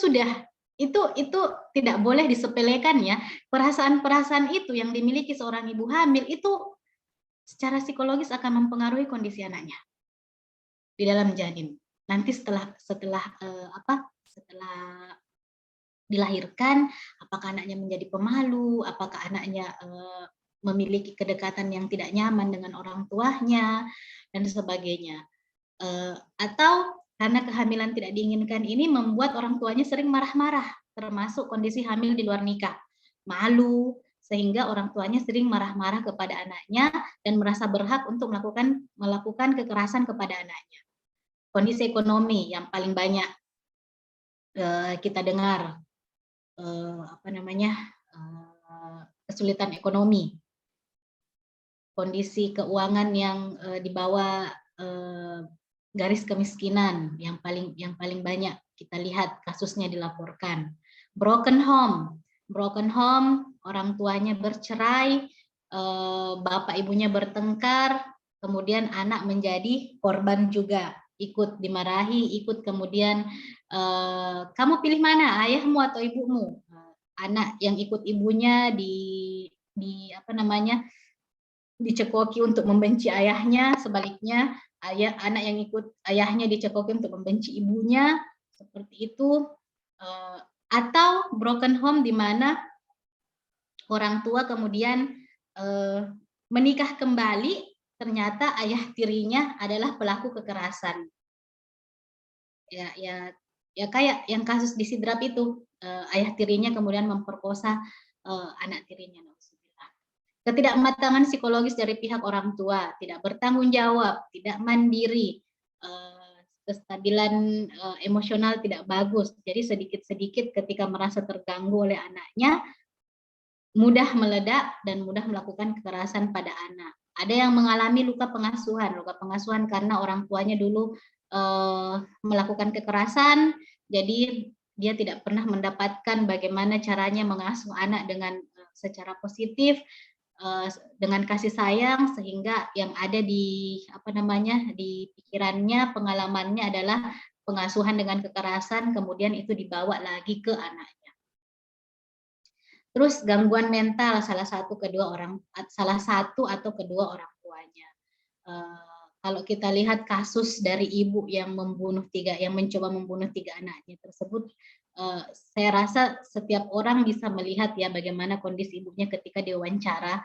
tidak boleh disepelekan ya. Perasaan-perasaan itu yang dimiliki seorang ibu hamil itu secara psikologis akan mempengaruhi kondisi anaknya di dalam janin. Nanti setelah dilahirkan, apakah anaknya menjadi pemalu, apakah anaknya memiliki kedekatan yang tidak nyaman dengan orang tuanya, dan sebagainya. Atau karena kehamilan tidak diinginkan ini membuat orang tuanya sering marah-marah, termasuk kondisi hamil di luar nikah. Malu, sehingga orang tuanya sering marah-marah kepada anaknya dan merasa berhak untuk melakukan kekerasan kepada anaknya. Kondisi ekonomi yang paling banyak kita dengar, kesulitan ekonomi, kondisi keuangan yang di bawah garis kemiskinan yang paling banyak kita lihat kasusnya dilaporkan. Broken home, orang tuanya bercerai, bapak ibunya bertengkar, kemudian anak menjadi korban juga, ikut dimarahi, ikut kemudian kamu pilih mana, ayahmu atau ibumu? Anak yang ikut ibunya dicekoki untuk membenci ayahnya, sebaliknya anak yang ikut ayahnya dicekoki untuk membenci ibunya, seperti itu. Atau broken home di mana orang tua kemudian menikah kembali, ternyata ayah tirinya adalah pelaku kekerasan. Ya kayak yang kasus di Sidrap itu, ayah tirinya kemudian memperkosa anak tirinya. ketidakmatangan psikologis dari pihak orang tua, tidak bertanggung jawab, tidak mandiri, kestabilan emosional tidak bagus. Jadi sedikit-sedikit ketika merasa terganggu oleh anaknya, mudah meledak dan mudah melakukan kekerasan pada anak. Ada yang mengalami luka pengasuhan karena orang tuanya dulu melakukan kekerasan, jadi dia tidak pernah mendapatkan bagaimana caranya mengasuh anak dengan secara positif, dengan kasih sayang, sehingga yang ada di di pikirannya, pengalamannya adalah pengasuhan dengan kekerasan, kemudian itu dibawa lagi ke anaknya. Terus gangguan mental salah satu atau kedua orang tuanya. Kalau kita lihat kasus dari ibu yang mencoba membunuh 3 anaknya tersebut, saya rasa setiap orang bisa melihat ya bagaimana kondisi ibunya ketika diwawancara.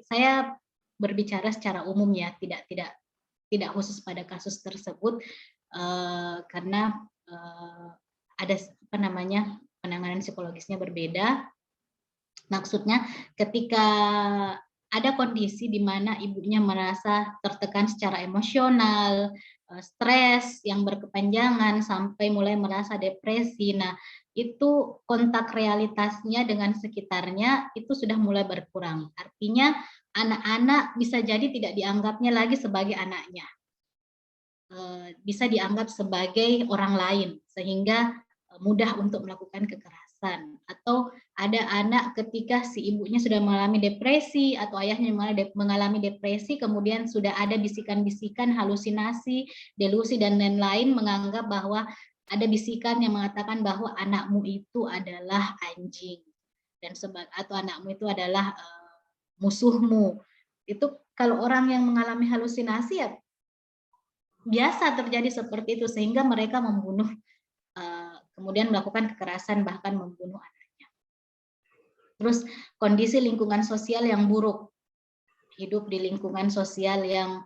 Saya berbicara secara umum ya, tidak khusus pada kasus tersebut, karena ada penanganan psikologisnya berbeda. Maksudnya ketika ada kondisi di mana ibunya merasa tertekan secara emosional, stres yang berkepanjangan sampai mulai merasa depresi. Nah, itu kontak realitasnya dengan sekitarnya itu sudah mulai berkurang. Artinya anak-anak bisa jadi tidak dianggapnya lagi sebagai anaknya. Bisa dianggap sebagai orang lain, sehingga mudah untuk melakukan kekerasan. Atau ada anak ketika si ibunya sudah mengalami depresi atau ayahnya mengalami depresi, kemudian sudah ada bisikan-bisikan, halusinasi, delusi dan lain-lain, menganggap bahwa ada bisikan yang mengatakan bahwa anakmu itu adalah anjing atau anakmu itu adalah musuhmu. Itu kalau orang yang mengalami halusinasi ya biasa terjadi seperti itu, sehingga mereka membunuh, kemudian melakukan kekerasan, bahkan membunuh anaknya. Terus kondisi lingkungan sosial yang buruk, hidup di lingkungan sosial yang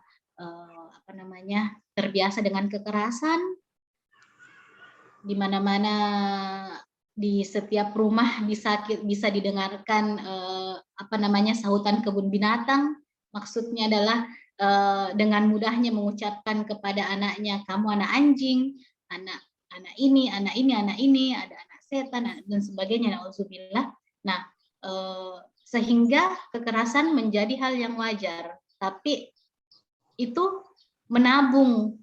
terbiasa dengan kekerasan, di mana-mana di setiap rumah bisa didengarkan sahutan kebun binatang. Maksudnya adalah dengan mudahnya mengucapkan kepada anaknya, kamu anak anjing, anak ini, ada anak setan dan sebagainya. Nauzubillah. Nah, sehingga kekerasan menjadi hal yang wajar, tapi itu menabung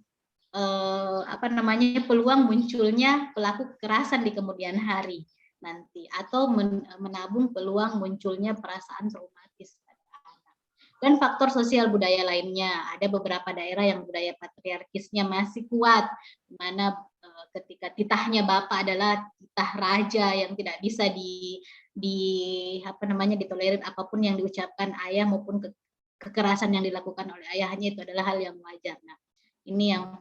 peluang munculnya pelaku kekerasan di kemudian hari nanti, atau menabung peluang munculnya perasaan traumatis pada anak. Dan faktor sosial budaya lainnya, ada beberapa daerah yang budaya patriarkisnya masih kuat, di mana ketika titahnya bapak adalah titah raja yang tidak bisa ditolerir, apapun yang diucapkan ayah maupun kekerasan yang dilakukan oleh ayahnya itu adalah hal yang wajar. Nah, ini yang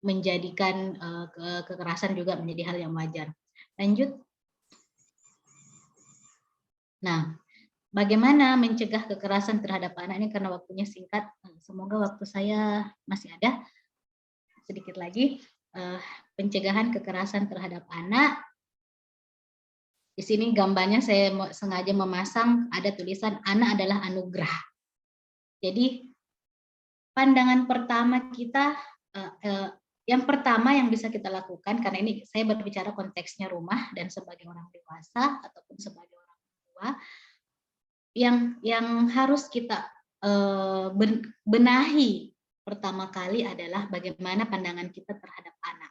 menjadikan kekerasan juga menjadi hal yang wajar. Lanjut. Nah, bagaimana mencegah kekerasan terhadap anak ini, karena waktunya singkat, semoga waktu saya masih ada sedikit lagi. Pencegahan kekerasan terhadap anak. Di sini gambarnya saya sengaja memasang ada tulisan anak adalah anugerah. Jadi pandangan pertama kita, yang pertama yang bisa kita lakukan, karena ini saya berbicara konteksnya rumah dan sebagai orang dewasa ataupun sebagai orang tua, yang harus kita benahi pertama kali adalah bagaimana pandangan kita terhadap anak.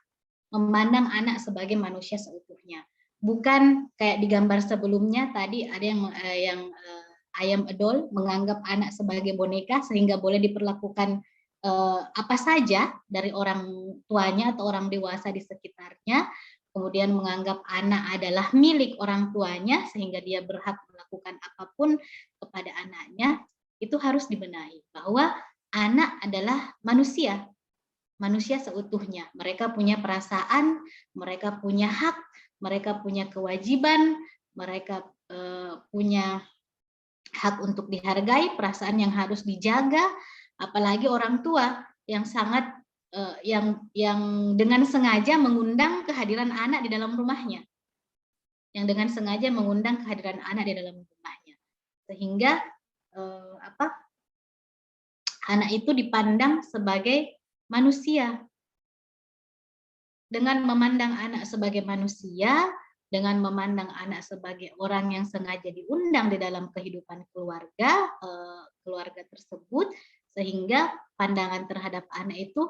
Memandang anak sebagai manusia seutuhnya. Bukan kayak di gambar sebelumnya tadi ada yang ayam adol menganggap anak sebagai boneka sehingga boleh diperlakukan apa saja dari orang tuanya atau orang dewasa di sekitarnya, kemudian menganggap anak adalah milik orang tuanya sehingga dia berhak melakukan apapun kepada anaknya. Itu harus dibenahi bahwa anak adalah manusia seutuhnya. Mereka punya perasaan, mereka punya hak, mereka punya kewajiban, mereka punya hak untuk dihargai, perasaan yang harus dijaga, apalagi orang tua yang sangat yang dengan sengaja mengundang kehadiran anak di dalam rumahnya. yang dengan sengaja mengundang kehadiran anak di dalam rumahnya, sehingga anak itu dipandang sebagai manusia. Dengan memandang anak sebagai manusia, dengan memandang anak sebagai orang yang sengaja diundang di dalam kehidupan keluarga tersebut, sehingga pandangan terhadap anak itu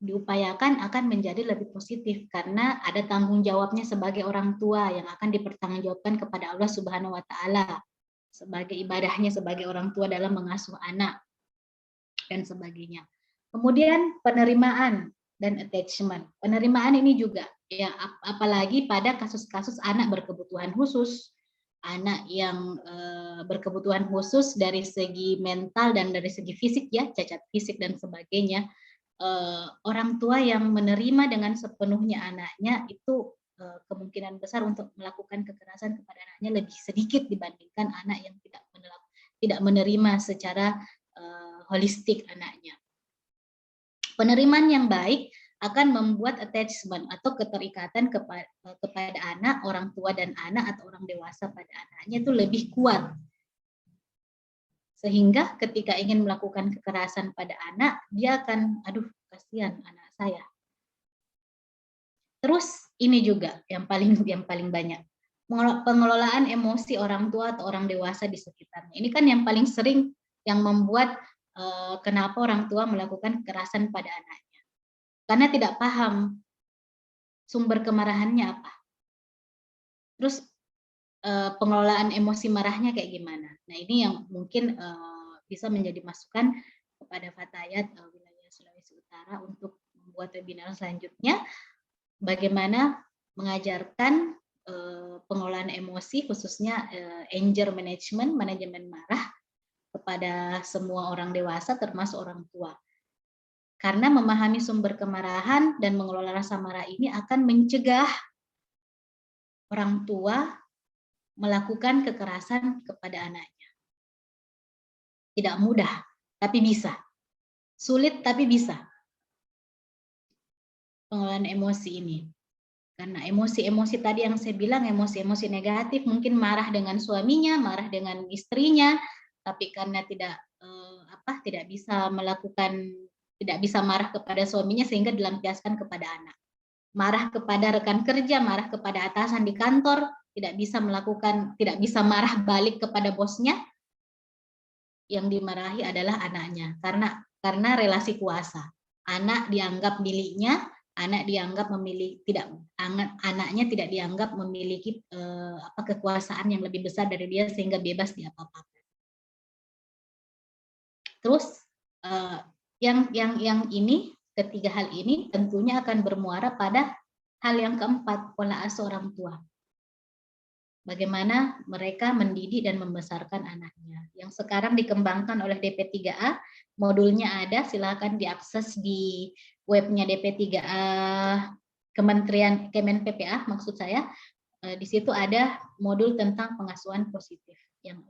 diupayakan akan menjadi lebih positif karena ada tanggung jawabnya sebagai orang tua yang akan dipertanggungjawabkan kepada Allah Subhanahu wa taala sebagai ibadahnya sebagai orang tua dalam mengasuh anak dan sebagainya. Kemudian penerimaan dan attachment. Penerimaan ini juga ya, apalagi pada kasus-kasus anak berkebutuhan khusus, anak yang berkebutuhan khusus dari segi mental dan dari segi fisik ya, cacat fisik dan sebagainya. Orang tua yang menerima dengan sepenuhnya anaknya itu kemungkinan besar untuk melakukan kekerasan kepada anaknya lebih sedikit dibandingkan anak yang tidak menerima secara holistik anaknya. Penerimaan yang baik akan membuat attachment atau keterikatan kepada anak, orang tua dan anak atau orang dewasa pada anaknya itu lebih kuat. Sehingga ketika ingin melakukan kekerasan pada anak, dia akan, aduh kasihan anak saya. Terus ini juga yang paling banyak, pengelolaan emosi orang tua atau orang dewasa di sekitarnya. Ini kan yang paling sering yang membuat kenapa orang tua melakukan kekerasan pada anaknya. Karena tidak paham sumber kemarahannya apa. Terus pengelolaan emosi marahnya kayak gimana. Nah ini yang mungkin bisa menjadi masukan kepada Fatayat wilayah Sulawesi Utara untuk membuat webinar selanjutnya. Bagaimana mengajarkan pengelolaan emosi khususnya anger management, manajemen marah kepada semua orang dewasa termasuk orang tua. Karena memahami sumber kemarahan dan mengelola rasa marah ini akan mencegah orang tua melakukan kekerasan kepada anaknya. Tidak mudah, tapi bisa. Sulit, tapi bisa. Pengelolaan emosi ini. Karena emosi-emosi tadi yang saya bilang, emosi-emosi negatif, mungkin marah dengan suaminya, marah dengan istrinya, tapi karena tidak bisa marah kepada suaminya sehingga dilampiaskan kepada anak. Marah kepada rekan kerja, marah kepada atasan di kantor, tidak bisa marah balik kepada bosnya. Yang dimarahi adalah anaknya karena relasi kuasa. Anak dianggap miliknya, anaknya tidak dianggap memiliki kekuasaan yang lebih besar dari dia sehingga bebas diapa-apakan. Terus yang ini, ketiga hal ini tentunya akan bermuara pada hal yang keempat, pola asuh orang tua. Bagaimana mereka mendidik dan membesarkan anaknya. Yang sekarang dikembangkan oleh DP3A, modulnya ada, silakan diakses di webnya DP3A Kementerian Kemen-PPA maksud saya. Di situ ada modul tentang pengasuhan positif yang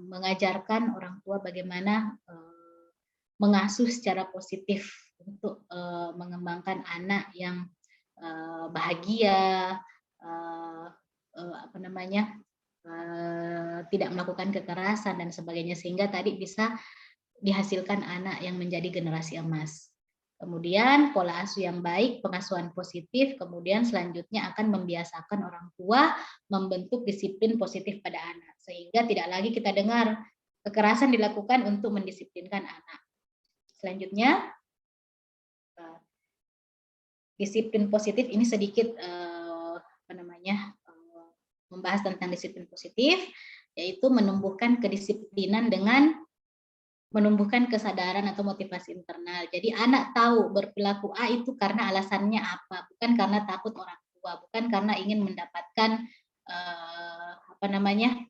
mengajarkan orang tua bagaimana mengasuh secara positif untuk mengembangkan anak yang bahagia, tidak melakukan kekerasan dan sebagainya, sehingga tadi bisa dihasilkan anak yang menjadi generasi emas. Kemudian pola asuh yang baik, pengasuhan positif, kemudian selanjutnya akan membiasakan orang tua membentuk disiplin positif pada anak, sehingga tidak lagi kita dengar kekerasan dilakukan untuk mendisiplinkan anak. Selanjutnya, disiplin positif ini sedikit membahas tentang disiplin positif, yaitu menumbuhkan kedisiplinan dengan menumbuhkan kesadaran atau motivasi internal. Jadi anak tahu berperilaku A itu karena alasannya apa, bukan karena takut orang tua, bukan karena ingin mendapatkan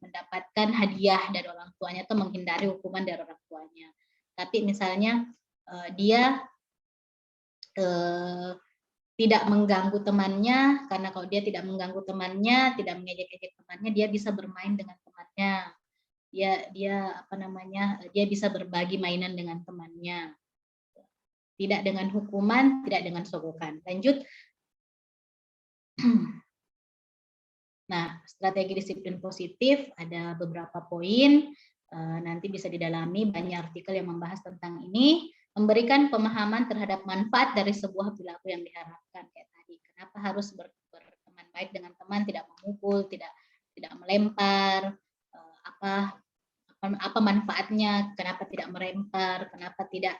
mendapatkan hadiah dari orang tuanya atau menghindari hukuman dari orang tuanya. Tapi misalnya dia tidak mengganggu temannya, karena kalau dia tidak mengganggu temannya, tidak mengejek-ejek temannya, dia bisa bermain dengan temannya. Dia bisa berbagi mainan dengan temannya. Tidak dengan hukuman, tidak dengan sogokan. Lanjut. Nah, strategi disiplin positif ada beberapa poin, nanti bisa didalami, banyak artikel yang membahas tentang ini. Memberikan pemahaman terhadap manfaat dari sebuah perilaku yang diharapkan, kayak tadi. Kenapa harus berteman baik dengan teman, tidak memukul, tidak melempar, apa manfaatnya, kenapa tidak melempar, kenapa tidak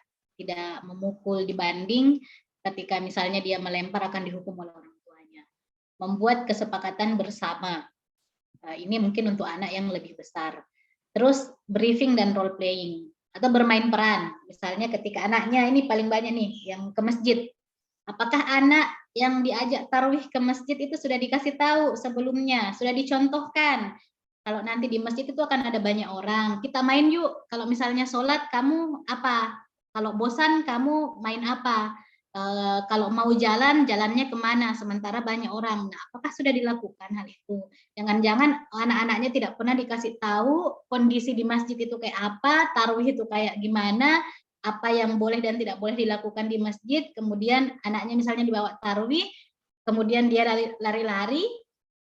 memukul, dibanding ketika misalnya dia melempar akan dihukum oleh orang tuanya. Membuat kesepakatan bersama, ini mungkin untuk anak yang lebih besar. Terus briefing dan role playing atau bermain peran. Misalnya ketika anaknya ini paling banyak nih yang ke masjid, apakah anak yang diajak tarawih ke masjid itu sudah dikasih tahu sebelumnya, sudah dicontohkan? Kalau nanti di masjid itu akan ada banyak orang, kita main yuk. Kalau misalnya sholat, kamu apa? Kalau bosan, kamu main apa? Kalau mau jalan, jalannya kemana? Sementara banyak orang. Nah, apakah sudah dilakukan hal itu? Jangan-jangan anak-anaknya tidak pernah dikasih tahu kondisi di masjid itu kayak apa, tarawih itu kayak gimana, apa yang boleh dan tidak boleh dilakukan di masjid. Kemudian anaknya misalnya dibawa tarawih, kemudian dia lari-lari,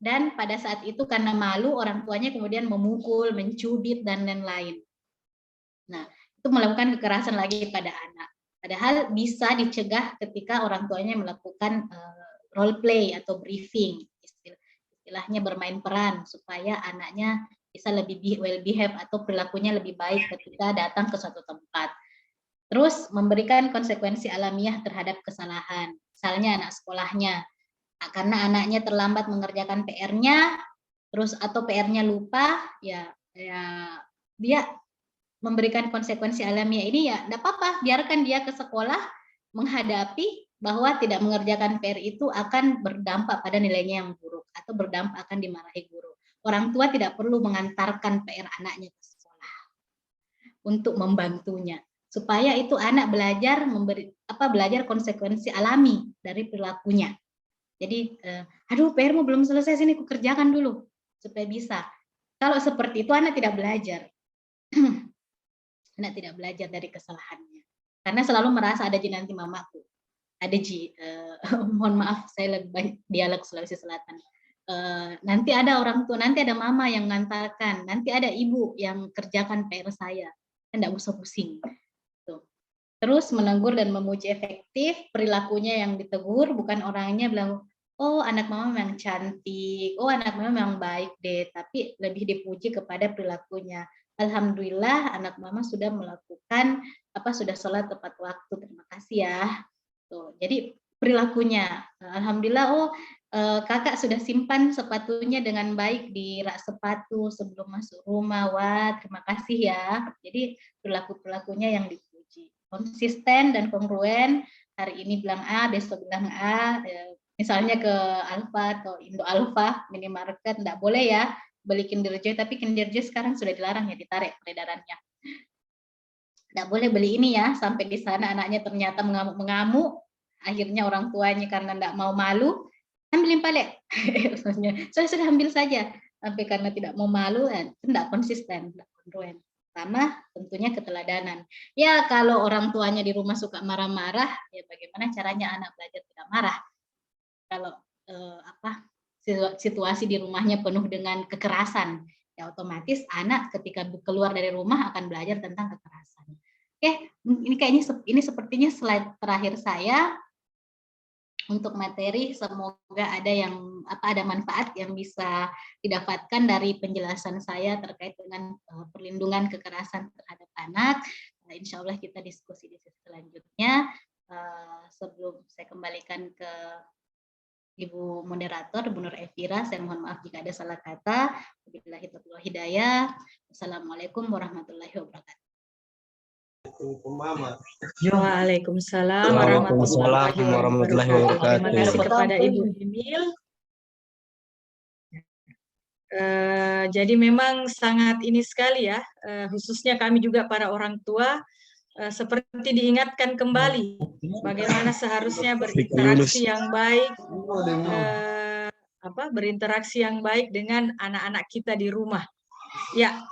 dan pada saat itu karena malu orang tuanya kemudian memukul, mencubit, dan lain-lain. Nah, itu melakukan kekerasan lagi pada anak. Padahal bisa dicegah ketika orang tuanya melakukan role play atau briefing, istilahnya bermain peran, supaya anaknya bisa lebih well behave atau perilakunya lebih baik ketika datang ke suatu tempat. Terus memberikan konsekuensi alamiah terhadap kesalahan. Misalnya anak sekolahnya, karena anaknya terlambat mengerjakan PR-nya, terus atau PR-nya lupa, ya dia memberikan konsekuensi alamiah ini, ya enggak apa-apa, biarkan dia ke sekolah menghadapi bahwa tidak mengerjakan PR itu akan berdampak pada nilainya yang buruk atau berdampak akan dimarahi guru. Orang tua tidak perlu mengantarkan PR anaknya ke sekolah untuk membantunya, supaya itu anak belajar belajar konsekuensi alami dari perilakunya. Jadi, aduh PR-mu belum selesai, sini aku kerjakan dulu supaya bisa. Kalau seperti itu anak tidak belajar. Anak tidak belajar dari kesalahannya. Karena selalu merasa ada ji nanti mamaku. Ada ji, mohon maaf saya lebih baik dialek Sulawesi Selatan. Nanti ada orang tua, nanti ada mama yang ngantarkan, nanti ada ibu yang kerjakan PR saya. Enggak usah pusing. Tuh. Terus menegur dan memuji efektif, perilakunya yang ditegur, bukan orangnya bilang, oh anak mama memang cantik, oh anak mama memang baik deh, tapi lebih dipuji kepada perilakunya. Alhamdulillah anak mama sudah melakukan, sudah sholat tepat waktu, terima kasih ya. Tuh, jadi perilakunya, alhamdulillah, kakak sudah simpan sepatunya dengan baik di rak sepatu sebelum masuk rumah, wah terima kasih ya. Jadi perilaku-perilakunya yang dipuji. Konsisten dan kongruen, hari ini bilang A, besok bilang A, misalnya ke Alfa atau Indo Alfa, minimarket, enggak boleh ya beli Kinder Joy, tapi Kinder Joy sekarang sudah dilarang ya, ditarik peredarannya. Enggak boleh beli ini ya, sampai di sana anaknya ternyata mengamuk-mengamuk, akhirnya orang tuanya karena enggak mau malu, ambilin palek. Sudah ambil saja, sampai karena tidak mau malu, enggak konsisten, enggak kongruen. Sama tentunya keteladanan. Ya kalau orang tuanya di rumah suka marah-marah, ya bagaimana caranya anak belajar tidak marah? Kalau situasi di rumahnya penuh dengan kekerasan, ya otomatis anak ketika keluar dari rumah akan belajar tentang kekerasan. Oke, ini sepertinya slide terakhir saya untuk materi. Semoga ada manfaat yang bisa didapatkan dari penjelasan saya terkait dengan perlindungan kekerasan terhadap anak. Insya Allah kita diskusi di sesi selanjutnya. Sebelum saya kembalikan ke Ibu Moderator, Bu Nur Evira, saya mohon maaf jika ada salah kata. Wabillahi taufiq wal hidayah. Wassalamualaikum warahmatullahi wabarakatuh. Waalaikumsalam warahmatullahi wabarakatuh. Terima kasih kepada Ibu Emil. Jadi memang sangat ini sekali ya, khususnya kami juga para orang tua, seperti diingatkan kembali bagaimana seharusnya berinteraksi yang baik, berinteraksi yang baik dengan anak-anak kita di rumah. Ya,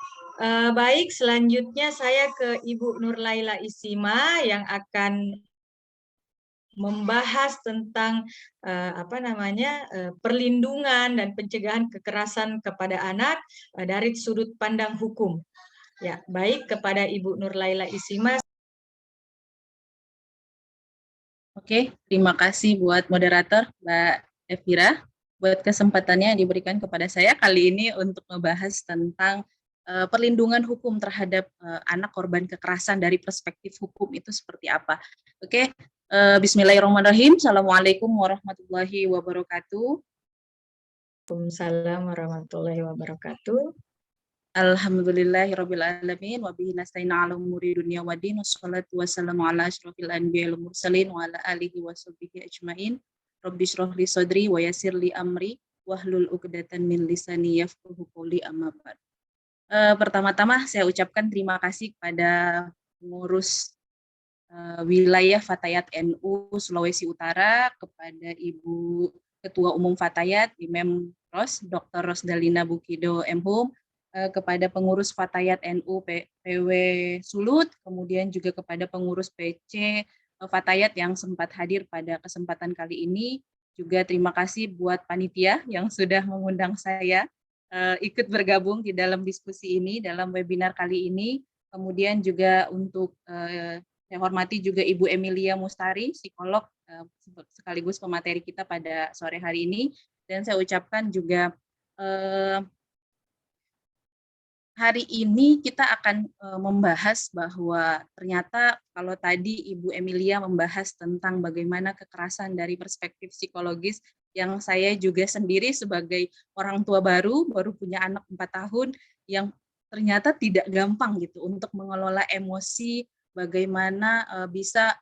baik, selanjutnya saya ke Ibu Nurlaila Isima yang akan membahas tentang perlindungan dan pencegahan kekerasan kepada anak dari sudut pandang hukum. Ya, baik kepada Ibu Nurlaila Isima. Oke, terima kasih buat moderator Mbak Evira buat kesempatannya yang diberikan kepada saya kali ini untuk membahas tentang perlindungan hukum terhadap anak korban kekerasan dari perspektif hukum itu seperti apa. Oke, bismillahirrahmanirrahim. Assalamualaikum warahmatullahi wabarakatuh. Waalaikumsalam warahmatullahi wabarakatuh. Alhamdulillahirrabbilalamin wa bihi nasta'inu ala umuri dunya waddin wassalatu wassalamu ala asyrofil anbiya'i wal mursalin wa ala alihi wa sahbihi ajmain. Rabbi shrah li sadri wa yassir li amri wahlul 'uqdatam min lisani yafqahu qawli amma ba'd. Pertama-tama saya ucapkan terima kasih kepada pengurus wilayah Fatayat NU Sulawesi Utara, kepada Ibu Ketua Umum Fatayat Imam Ros, Dr. Rosdalina Bukido MHum, kepada pengurus Fatayat NU PW Sulut, kemudian juga kepada pengurus PC Fatayat yang sempat hadir pada kesempatan kali ini. Juga terima kasih buat panitia yang sudah mengundang saya ikut bergabung di dalam diskusi ini, dalam webinar kali ini. Kemudian juga untuk saya hormati juga Ibu Emilia Mustari, psikolog sekaligus pemateri kita pada sore hari ini. Dan saya ucapkan juga hari ini kita akan membahas bahwa ternyata kalau tadi Ibu Emilia membahas tentang bagaimana kekerasan dari perspektif psikologis, yang saya juga sendiri sebagai orang tua baru punya anak 4 tahun, yang ternyata tidak gampang gitu untuk mengelola emosi, bagaimana bisa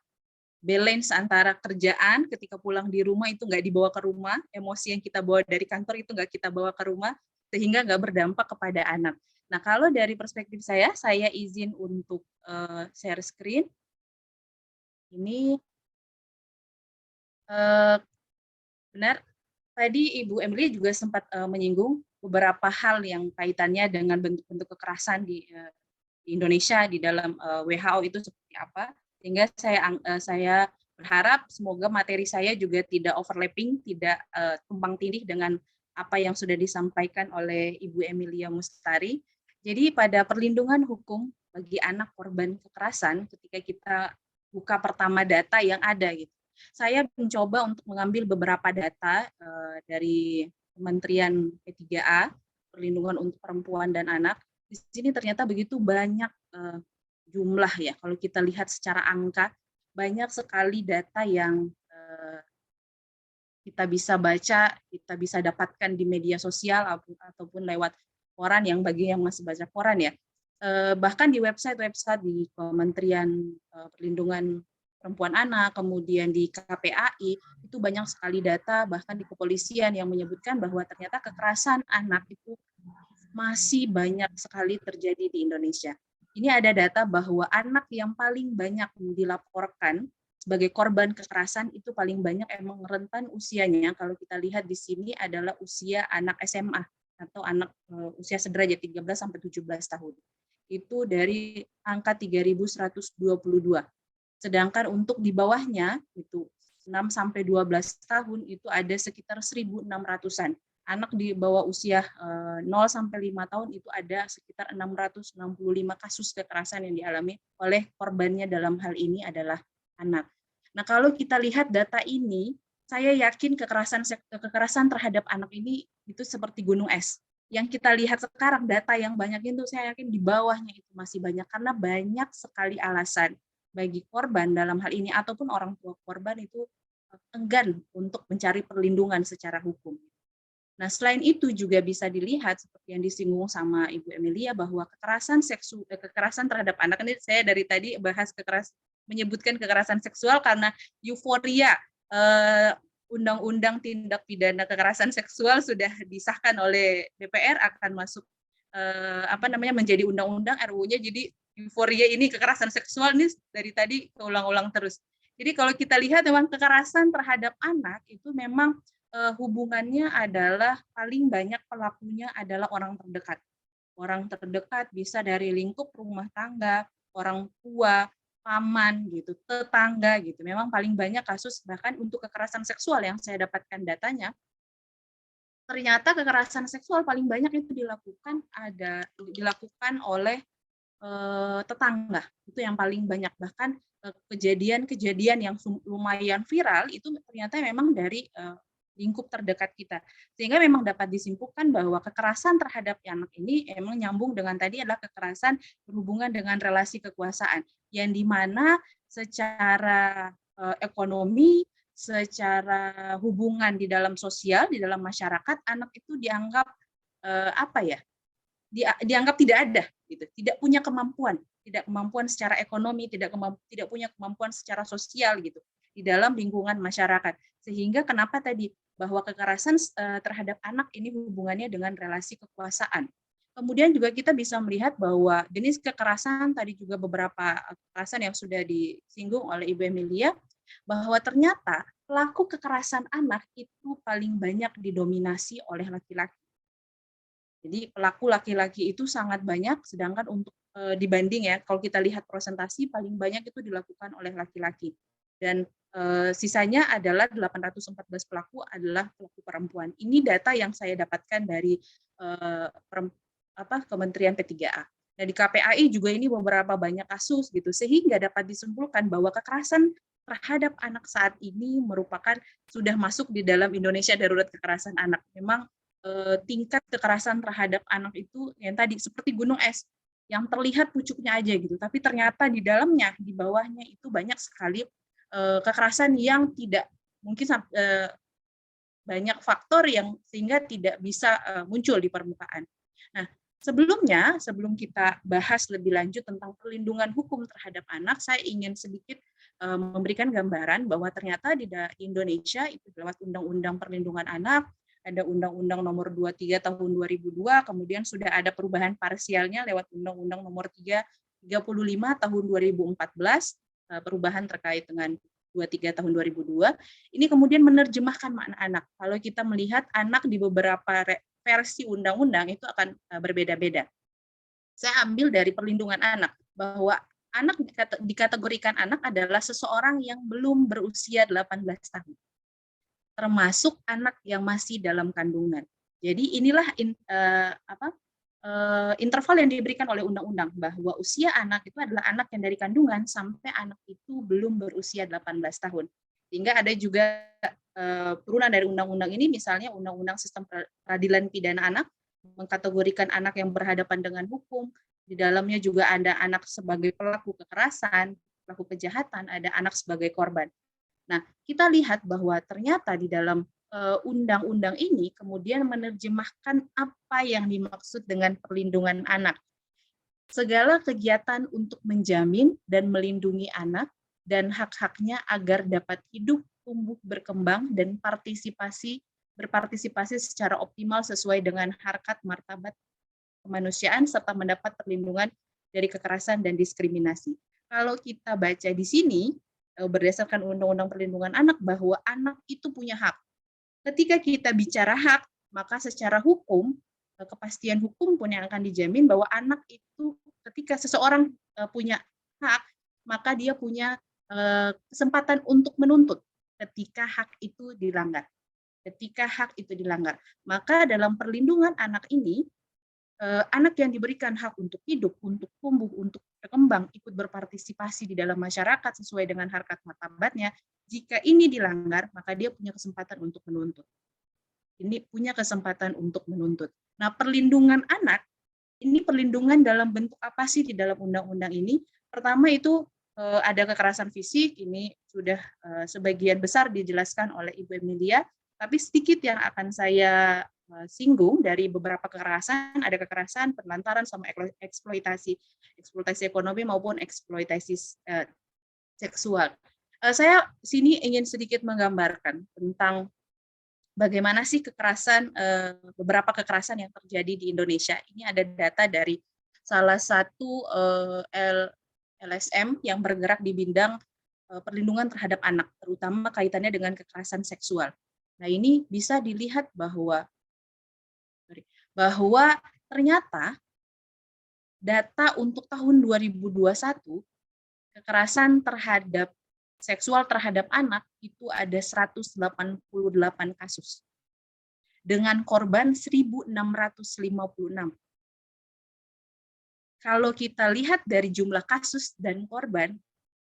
balance antara kerjaan ketika pulang di rumah itu nggak dibawa ke rumah, emosi yang kita bawa dari kantor itu nggak kita bawa ke rumah, sehingga nggak berdampak kepada anak. Nah, kalau dari perspektif saya izin untuk share screen. Ini benar, tadi Ibu Emilia juga sempat menyinggung beberapa hal yang kaitannya dengan bentuk-bentuk kekerasan di Indonesia, di dalam WHO itu seperti apa, sehingga saya berharap semoga materi saya juga tidak overlapping, tidak tumpang tindih dengan apa yang sudah disampaikan oleh Ibu Emilia Mustari. Jadi pada perlindungan hukum bagi anak korban kekerasan, ketika kita buka pertama data yang ada gitu, saya mencoba untuk mengambil beberapa data dari Kementerian P3A, Perlindungan untuk Perempuan dan Anak. Di sini ternyata begitu banyak jumlah ya, kalau kita lihat secara angka, banyak sekali data yang kita bisa baca, kita bisa dapatkan di media sosial ataupun lewat koran, yang bagi yang masih baca koran ya. Bahkan di website di Kementerian Perlindungan Perempuan Anak, kemudian di KPAI, itu banyak sekali data, bahkan di kepolisian yang menyebutkan bahwa ternyata kekerasan anak itu masih banyak sekali terjadi di Indonesia. Ini ada data bahwa anak yang paling banyak dilaporkan sebagai korban kekerasan itu paling banyak emang rentan usianya, kalau kita lihat di sini adalah usia anak SMA atau anak usia sederajat 13 sampai 17 tahun. Itu dari angka 3.122. Sedangkan untuk di bawahnya itu 6 sampai 12 tahun itu ada sekitar 1.600-an. Anak di bawah usia 0 sampai 5 tahun itu ada sekitar 665 kasus kekerasan yang dialami oleh korbannya, dalam hal ini adalah anak. Nah, kalau kita lihat data ini, saya yakin kekerasan terhadap anak ini itu seperti gunung es. Yang kita lihat sekarang data yang banyak itu, saya yakin di bawahnya itu masih banyak, karena banyak sekali alasan bagi korban dalam hal ini ataupun orang tua korban itu enggan untuk mencari perlindungan secara hukum. Nah, selain itu juga bisa dilihat seperti yang disinggung sama Ibu Emilia bahwa kekerasan terhadap anak, ini saya dari tadi bahas menyebutkan kekerasan seksual karena euforia Undang-Undang Tindak Pidana Kekerasan Seksual sudah disahkan oleh DPR, akan masuk menjadi undang-undang RUU-nya. Jadi euforia ini kekerasan seksual ini dari tadi keulang-ulang terus. Jadi kalau kita lihat memang kekerasan terhadap anak itu memang hubungannya adalah paling banyak pelakunya adalah orang terdekat. Orang terdekat bisa dari lingkup rumah tangga, orang tua, paman gitu, tetangga gitu. Memang paling banyak kasus, bahkan untuk kekerasan seksual yang saya dapatkan datanya, ternyata kekerasan seksual paling banyak itu dilakukan oleh tetangga. Itu yang paling banyak. Bahkan kejadian-kejadian yang lumayan viral itu ternyata memang dari lingkup terdekat kita. Sehingga memang dapat disimpulkan bahwa kekerasan terhadap anak ini emang nyambung dengan tadi adalah kekerasan berhubungan dengan relasi kekuasaan, yang dimana secara ekonomi, secara hubungan di dalam sosial, di dalam masyarakat, anak itu dianggap dianggap tidak ada, gitu, tidak punya kemampuan secara ekonomi, tidak punya kemampuan secara sosial gitu di dalam lingkungan masyarakat. Sehingga kenapa tadi bahwa kekerasan terhadap anak ini hubungannya dengan relasi kekuasaan. Kemudian juga kita bisa melihat bahwa jenis kekerasan tadi juga beberapa kekerasan yang sudah disinggung oleh Ibu Emilia, bahwa ternyata pelaku kekerasan anak itu paling banyak didominasi oleh laki-laki. Jadi pelaku laki-laki itu sangat banyak, sedangkan untuk dibanding ya, kalau kita lihat presentasi paling banyak itu dilakukan oleh laki-laki. Dan sisanya adalah 814 pelaku adalah pelaku perempuan. Ini data yang saya dapatkan dari Kementerian P3A. Nah, di KPAI juga ini beberapa banyak kasus gitu, sehingga dapat disimpulkan bahwa kekerasan terhadap anak saat ini merupakan sudah masuk di dalam Indonesia Darurat Kekerasan Anak. Memang tingkat kekerasan terhadap anak itu yang tadi seperti gunung es, yang terlihat pucuknya aja gitu, tapi ternyata di dalamnya, di bawahnya itu banyak sekali kekerasan yang tidak mungkin banyak faktor yang sehingga tidak bisa muncul di permukaan. Nah, sebelum kita bahas lebih lanjut tentang perlindungan hukum terhadap anak, saya ingin sedikit memberikan gambaran bahwa ternyata di Indonesia itu lewat Undang-Undang Perlindungan Anak, ada Undang-Undang Nomor 23 Tahun 2002, kemudian sudah ada perubahan parsialnya lewat Undang-Undang Nomor 35 Tahun 2014, perubahan terkait dengan 23 Tahun 2002. Ini kemudian menerjemahkan makna anak. Kalau kita melihat anak di beberapa versi undang-undang itu akan berbeda-beda. Saya ambil dari perlindungan anak, bahwa anak dikategorikan anak adalah seseorang yang belum berusia 18 tahun. Termasuk anak yang masih dalam kandungan. Jadi inilah interval yang diberikan oleh undang-undang, bahwa usia anak itu adalah anak yang dari kandungan sampai anak itu belum berusia 18 tahun. Sehingga ada juga turunan dari undang-undang ini, misalnya Undang-Undang Sistem Peradilan Pidana Anak, mengkategorikan anak yang berhadapan dengan hukum, di dalamnya juga ada anak sebagai pelaku kekerasan, pelaku kejahatan, ada anak sebagai korban. Nah, kita lihat bahwa ternyata di dalam undang-undang ini kemudian menerjemahkan apa yang dimaksud dengan perlindungan anak. Segala kegiatan untuk menjamin dan melindungi anak dan hak-haknya agar dapat hidup, tumbuh, berkembang, dan berpartisipasi secara optimal sesuai dengan harkat martabat kemanusiaan serta mendapat perlindungan dari kekerasan dan diskriminasi. Kalau kita baca di sini, berdasarkan Undang-Undang Perlindungan Anak, bahwa anak itu punya hak. Ketika kita bicara hak, maka secara hukum, kepastian hukum pun yang akan dijamin bahwa anak itu ketika seseorang punya hak, maka dia punya kesempatan untuk menuntut ketika hak itu dilanggar. Ketika hak itu dilanggar, maka dalam perlindungan anak ini, anak yang diberikan hak untuk hidup, untuk tumbuh, untuk berkembang, ikut berpartisipasi di dalam masyarakat sesuai dengan harkat martabatnya, jika ini dilanggar, maka dia punya kesempatan untuk menuntut. Ini punya kesempatan untuk menuntut. Nah, perlindungan anak, ini perlindungan dalam bentuk apa sih di dalam undang-undang ini? Pertama itu ada kekerasan fisik, ini sudah sebagian besar dijelaskan oleh Ibu Emilia, tapi sedikit yang akan saya singgung dari beberapa kekerasan, ada kekerasan, penelantaran, sama eksploitasi ekonomi maupun eksploitasi seksual. Saya sini ingin sedikit menggambarkan tentang bagaimana sih kekerasan, beberapa kekerasan yang terjadi di Indonesia. Ini ada data dari salah satu LSM yang bergerak di bidang perlindungan terhadap anak, terutama kaitannya dengan kekerasan seksual. Nah, ini bisa dilihat bahwa ternyata data untuk tahun 2021 kekerasan terhadap seksual terhadap anak itu ada 188 kasus dengan korban 1.656. Kalau kita lihat dari jumlah kasus dan korban,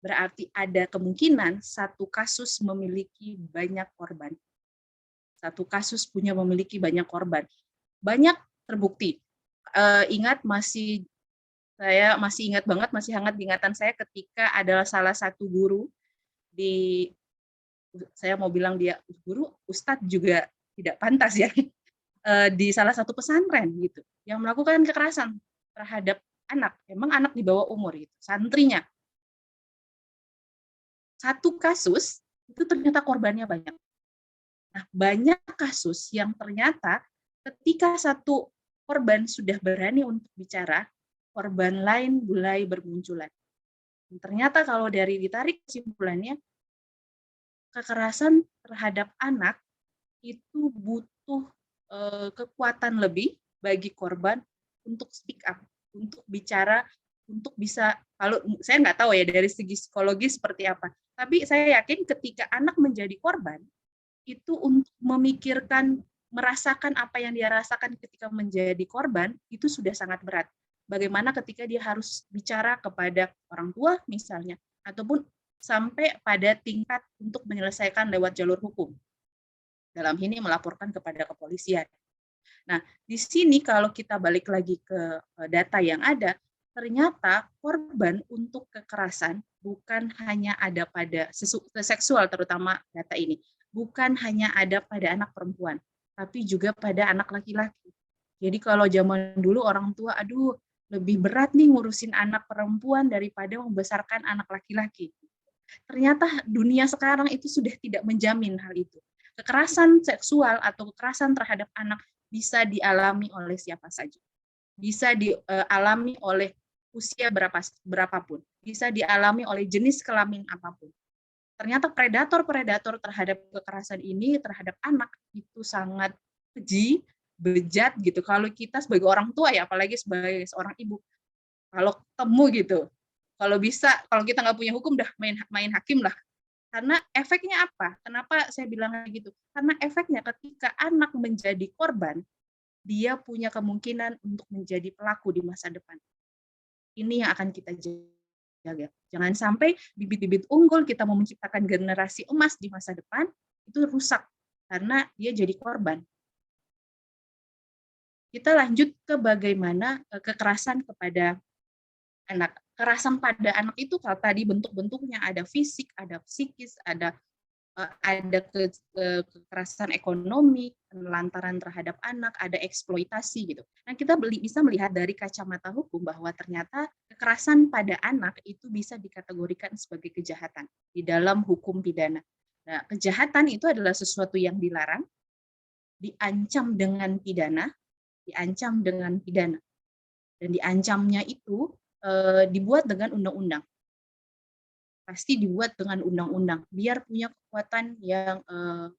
berarti ada kemungkinan satu kasus memiliki banyak korban. Satu kasus memiliki banyak korban. Banyak terbukti. Ingat saya masih ingat banget, masih hangat di ingatan saya ketika adalah salah satu guru saya mau bilang dia guru, ustadz juga tidak pantas ya, di salah satu pesantren gitu, yang melakukan kekerasan terhadap anak, emang anak di bawah umur gitu, santrinya. Satu kasus itu ternyata korbannya banyak. Nah, banyak kasus yang ternyata ketika satu korban sudah berani untuk bicara, korban lain mulai bermunculan. Dan ternyata kalau dari ditarik kesimpulannya, kekerasan terhadap anak itu butuh kekuatan lebih bagi korban untuk speak up, untuk bicara, untuk bisa, kalau saya nggak tahu ya dari segi psikologis seperti apa, tapi saya yakin ketika anak menjadi korban, itu untuk memikirkan, merasakan apa yang dia rasakan ketika menjadi korban, itu sudah sangat berat. Bagaimana ketika dia harus bicara kepada orang tua misalnya, ataupun sampai pada tingkat untuk menyelesaikan lewat jalur hukum. Dalam ini melaporkan kepada kepolisian. Nah, di sini kalau kita balik lagi ke data yang ada, ternyata korban untuk kekerasan bukan hanya ada pada seksual, terutama data ini, bukan hanya ada pada anak perempuan, tapi juga pada anak laki-laki. Jadi kalau zaman dulu orang tua, aduh, lebih berat nih ngurusin anak perempuan daripada membesarkan anak laki-laki. Ternyata dunia sekarang itu sudah tidak menjamin hal itu. Kekerasan seksual atau kekerasan terhadap anak bisa dialami oleh siapa saja. Bisa dialami oleh usia berapapun. Bisa dialami oleh jenis kelamin apapun. Ternyata predator-predator terhadap kekerasan ini terhadap anak itu sangat keji, bejat gitu. Kalau kita sebagai orang tua ya, apalagi sebagai seorang ibu, kalau ketemu gitu, kalau bisa, kalau kita nggak punya hukum, dah main hakim lah. Karena efeknya apa? Kenapa saya bilang kayak gitu? Karena efeknya ketika anak menjadi korban, dia punya kemungkinan untuk menjadi pelaku di masa depan. Ini yang akan kita jaga. Jangan sampai bibit-bibit unggul kita mau menciptakan generasi emas di masa depan, itu rusak karena dia jadi korban. Kita lanjut ke bagaimana kekerasan kepada anak. Kekerasan pada anak itu kalau tadi bentuk-bentuknya ada fisik, ada psikis, ada kekerasan ekonomi, penelantaran terhadap anak, ada eksploitasi gitu. Nah, kita bisa melihat dari kacamata hukum bahwa ternyata kekerasan pada anak itu bisa dikategorikan sebagai kejahatan di dalam hukum pidana. Nah, kejahatan itu adalah sesuatu yang dilarang, diancam dengan pidana, dan diancamnya itu dibuat dengan undang-undang. Pasti dibuat dengan undang-undang, biar punya kekuatan yang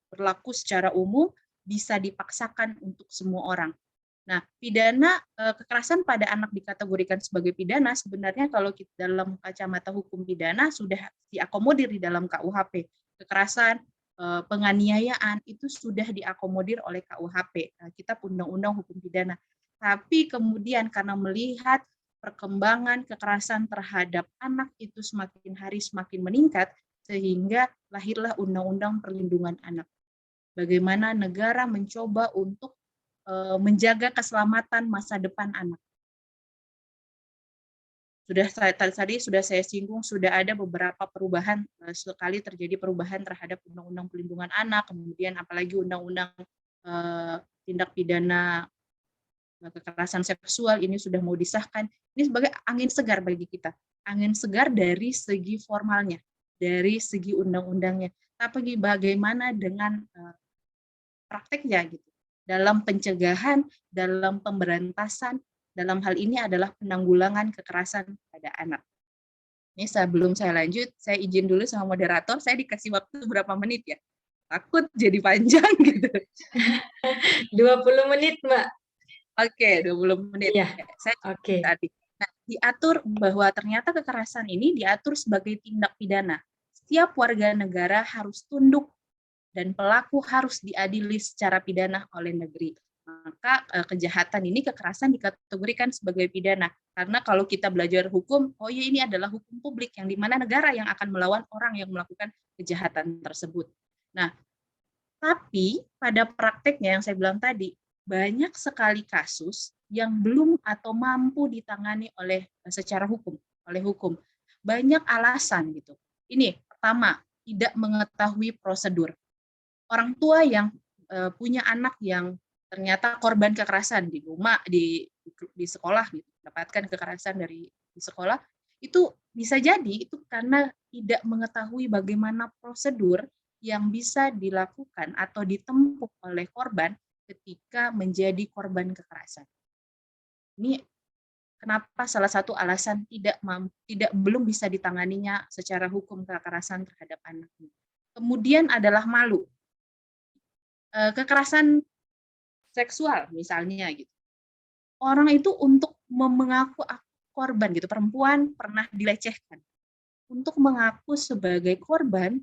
berlaku secara umum, bisa dipaksakan untuk semua orang. Nah, pidana kekerasan pada anak dikategorikan sebagai pidana, sebenarnya kalau kita dalam kacamata hukum pidana sudah diakomodir di dalam KUHP. Kekerasan, penganiayaan itu sudah diakomodir oleh KUHP, Kitab Undang-Undang Hukum Pidana. Tapi kemudian karena melihat perkembangan kekerasan terhadap anak itu semakin hari semakin meningkat, sehingga lahirlah Undang-Undang Perlindungan Anak. Bagaimana negara mencoba untuk menjaga keselamatan masa depan anak. Tadi sudah saya singgung, sudah ada beberapa perubahan, sekali terjadi perubahan terhadap Undang-Undang Perlindungan Anak, kemudian apalagi Undang-Undang Tindak Pidana Kekerasan Seksual ini sudah mau disahkan. Ini sebagai angin segar bagi kita, angin segar dari segi formalnya, dari segi undang-undangnya. Tapi bagaimana dengan prakteknya gitu? Dalam pencegahan, dalam pemberantasan, dalam hal ini adalah penanggulangan kekerasan pada anak. Ini sebelum saya lanjut, saya izin dulu sama moderator, saya dikasih waktu berapa menit ya? Takut jadi panjang gitu. 20 menit, Mbak. Oke, 20 menit. Iya. Saya Oke. tadi. Nah, diatur bahwa ternyata kekerasan ini diatur sebagai tindak pidana. Setiap warga negara harus tunduk dan pelaku harus diadili secara pidana oleh negeri. Maka kejahatan ini, kekerasan dikategorikan sebagai pidana. Karena kalau kita belajar hukum, oh ya ini adalah hukum publik yang dimana negara yang akan melawan orang yang melakukan kejahatan tersebut. Nah, tapi pada prakteknya yang saya bilang tadi, banyak sekali kasus yang belum atau mampu ditangani oleh secara hukum, oleh hukum. Banyak alasan gitu. Ini pertama, tidak mengetahui prosedur. Orang tua yang punya anak yang ternyata korban kekerasan di rumah, di sekolah, gitu, mendapatkan kekerasan di sekolah, itu bisa jadi itu karena tidak mengetahui bagaimana prosedur yang bisa dilakukan atau ditempuh oleh korban ketika menjadi korban kekerasan. Ini kenapa salah satu alasan belum bisa ditanganinya secara hukum kekerasan terhadap anak. Kemudian adalah malu. Kekerasan seksual misalnya gitu. Orang itu untuk mengaku korban gitu, perempuan pernah dilecehkan. Untuk mengaku sebagai korban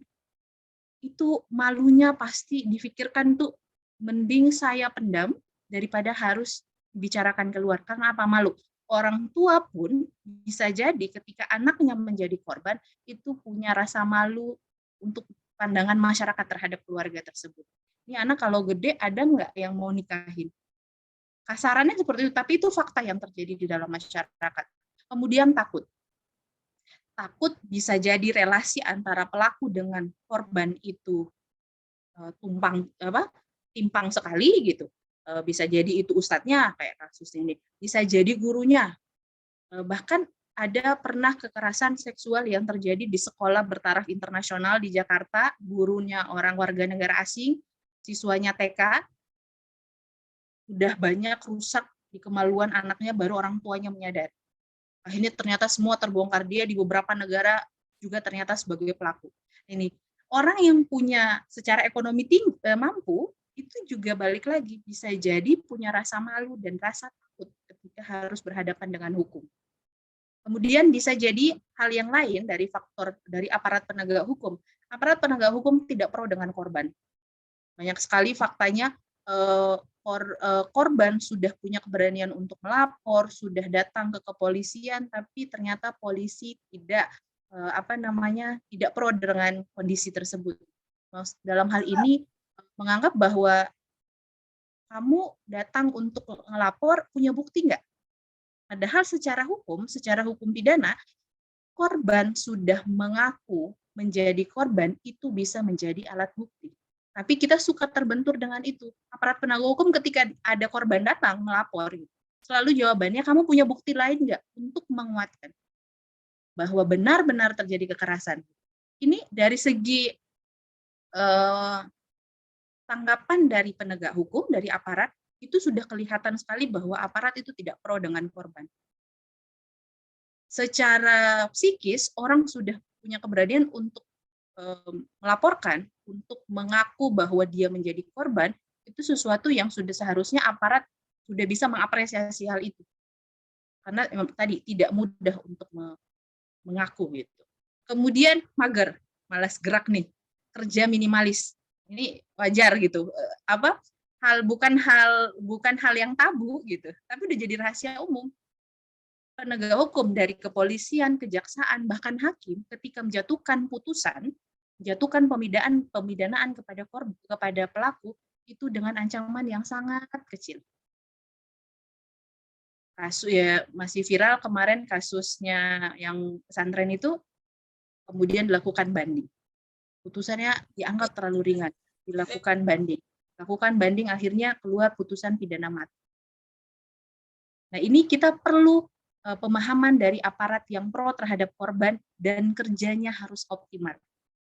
itu malunya pasti difikirkan tuh mending saya pendam daripada harus dibicarakan keluar. Karena apa? Malu. Orang tua pun bisa jadi ketika anaknya menjadi korban itu punya rasa malu untuk pandangan masyarakat terhadap keluarga tersebut. Ini anak kalau gede ada nggak yang mau nikahin? Kasarannya seperti itu, tapi itu fakta yang terjadi di dalam masyarakat. Kemudian takut. Takut bisa jadi relasi antara pelaku dengan korban itu timpang sekali gitu. Bisa jadi itu ustadznya kayak kasus ini, bisa jadi gurunya. Bahkan ada pernah kekerasan seksual yang terjadi di sekolah bertaraf internasional di Jakarta, gurunya orang warga negara asing, siswanya TK, udah banyak rusak di kemaluan anaknya, baru orang tuanya menyadari. Akhirnya ternyata semua terbongkar, dia di beberapa negara juga ternyata sebagai pelaku. Ini orang yang punya secara ekonomi mampu, itu juga balik lagi bisa jadi punya rasa malu dan rasa takut ketika harus berhadapan dengan hukum. Kemudian bisa jadi hal yang lain dari faktor dari aparat penegak hukum. Aparat penegak hukum tidak pro dengan korban. Banyak sekali faktanya korban sudah punya keberanian untuk melapor, sudah datang ke kepolisian, tapi ternyata polisi tidak tidak pro dengan kondisi tersebut. Dalam hal ini menganggap bahwa kamu datang untuk melapor punya bukti nggak? Padahal secara hukum pidana, korban sudah mengaku menjadi korban itu bisa menjadi alat bukti. Tapi kita suka terbentur dengan itu. Aparat penegak hukum ketika ada korban datang melapor, selalu jawabannya kamu punya bukti lain nggak untuk menguatkan bahwa benar-benar terjadi kekerasan. Ini dari segi tanggapan dari penegak hukum, dari aparat, itu sudah kelihatan sekali bahwa aparat itu tidak pro dengan korban. Secara psikis, orang sudah punya keberanian untuk melaporkan, untuk mengaku bahwa dia menjadi korban, itu sesuatu yang sudah seharusnya aparat sudah bisa mengapresiasi hal itu. Karena tadi tidak mudah untuk mengaku gitu. Kemudian mager, malas gerak nih, kerja minimalis. Ini wajar gitu. Bukan hal yang tabu gitu, tapi udah jadi rahasia umum. Penegak hukum dari kepolisian, kejaksaan, bahkan hakim ketika menjatuhkan putusan, menjatuhkan pemidanaan kepada pelaku itu dengan ancaman yang sangat kecil. Kasus ya masih viral kemarin kasusnya yang pesantren itu, kemudian dilakukan banding. Putusannya dianggap terlalu ringan, dilakukan banding. Lakukan banding akhirnya keluar putusan pidana mati. Nah, ini kita perlu pemahaman dari aparat yang pro terhadap korban dan kerjanya harus optimal.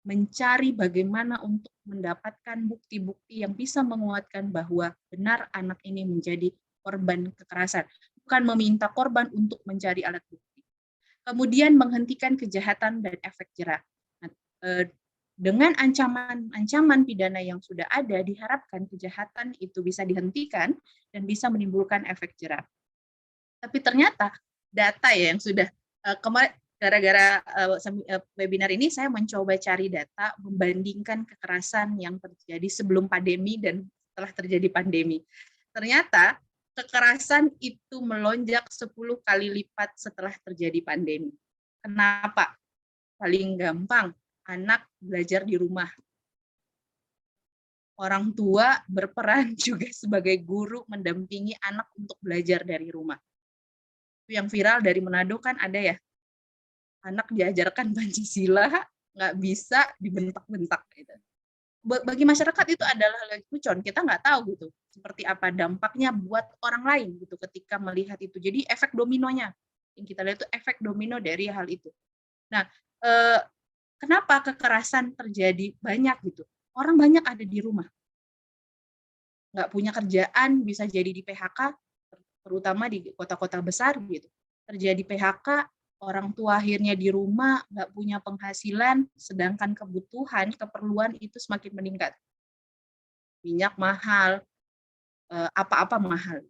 Mencari bagaimana untuk mendapatkan bukti-bukti yang bisa menguatkan bahwa benar anak ini menjadi korban kekerasan. Bukan meminta korban untuk mencari alat bukti. Kemudian menghentikan kejahatan dan efek jerah. Nah, dengan ancaman pidana yang sudah ada, diharapkan kejahatan itu bisa dihentikan dan bisa menimbulkan efek jerah. Tapi ternyata data ya yang sudah kemarin gara-gara webinar ini saya mencoba cari data membandingkan kekerasan yang terjadi sebelum pandemi dan setelah terjadi pandemi. Ternyata kekerasan itu melonjak 10 kali lipat setelah terjadi pandemi. Kenapa? Paling gampang, anak belajar di rumah. Orang tua berperan juga sebagai guru mendampingi anak untuk belajar dari rumah. Yang viral dari Manado kan ada ya, anak diajarkan Pancasila, nggak bisa dibentak-bentak. Gitu. Bagi masyarakat itu adalah lelucon, kita nggak tahu gitu seperti apa dampaknya buat orang lain gitu ketika melihat itu. Jadi efek dominonya yang kita lihat itu efek domino dari hal itu. Nah, kenapa kekerasan terjadi banyak gitu? Orang banyak ada di rumah, nggak punya kerjaan, bisa jadi di PHK, terutama di kota-kota besar gitu. Terjadi PHK, orang tua akhirnya di rumah, nggak punya penghasilan, sedangkan kebutuhan, keperluan itu semakin meningkat. Minyak mahal, apa-apa mahal.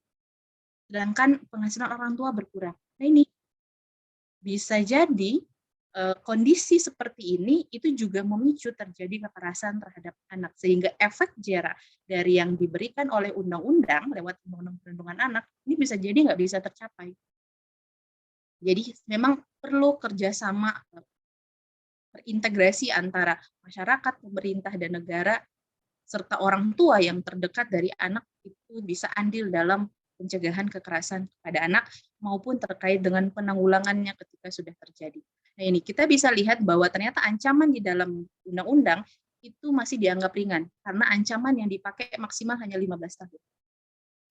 Sedangkan penghasilan orang tua berkurang. Nah ini bisa jadi kondisi seperti ini itu juga memicu terjadi kekerasan terhadap anak. Sehingga efek jera dari yang diberikan oleh undang-undang lewat undang-undang perlindungan anak, ini bisa jadi nggak bisa tercapai. Jadi memang perlu kerjasama terintegrasi antara masyarakat, pemerintah, dan negara, serta orang tua yang terdekat dari anak itu bisa andil dalam pencegahan kekerasan pada anak maupun terkait dengan penanggulangannya ketika sudah terjadi. Nah ini kita bisa lihat bahwa ternyata ancaman di dalam undang-undang itu masih dianggap ringan karena ancaman yang dipakai maksimal hanya 15 tahun.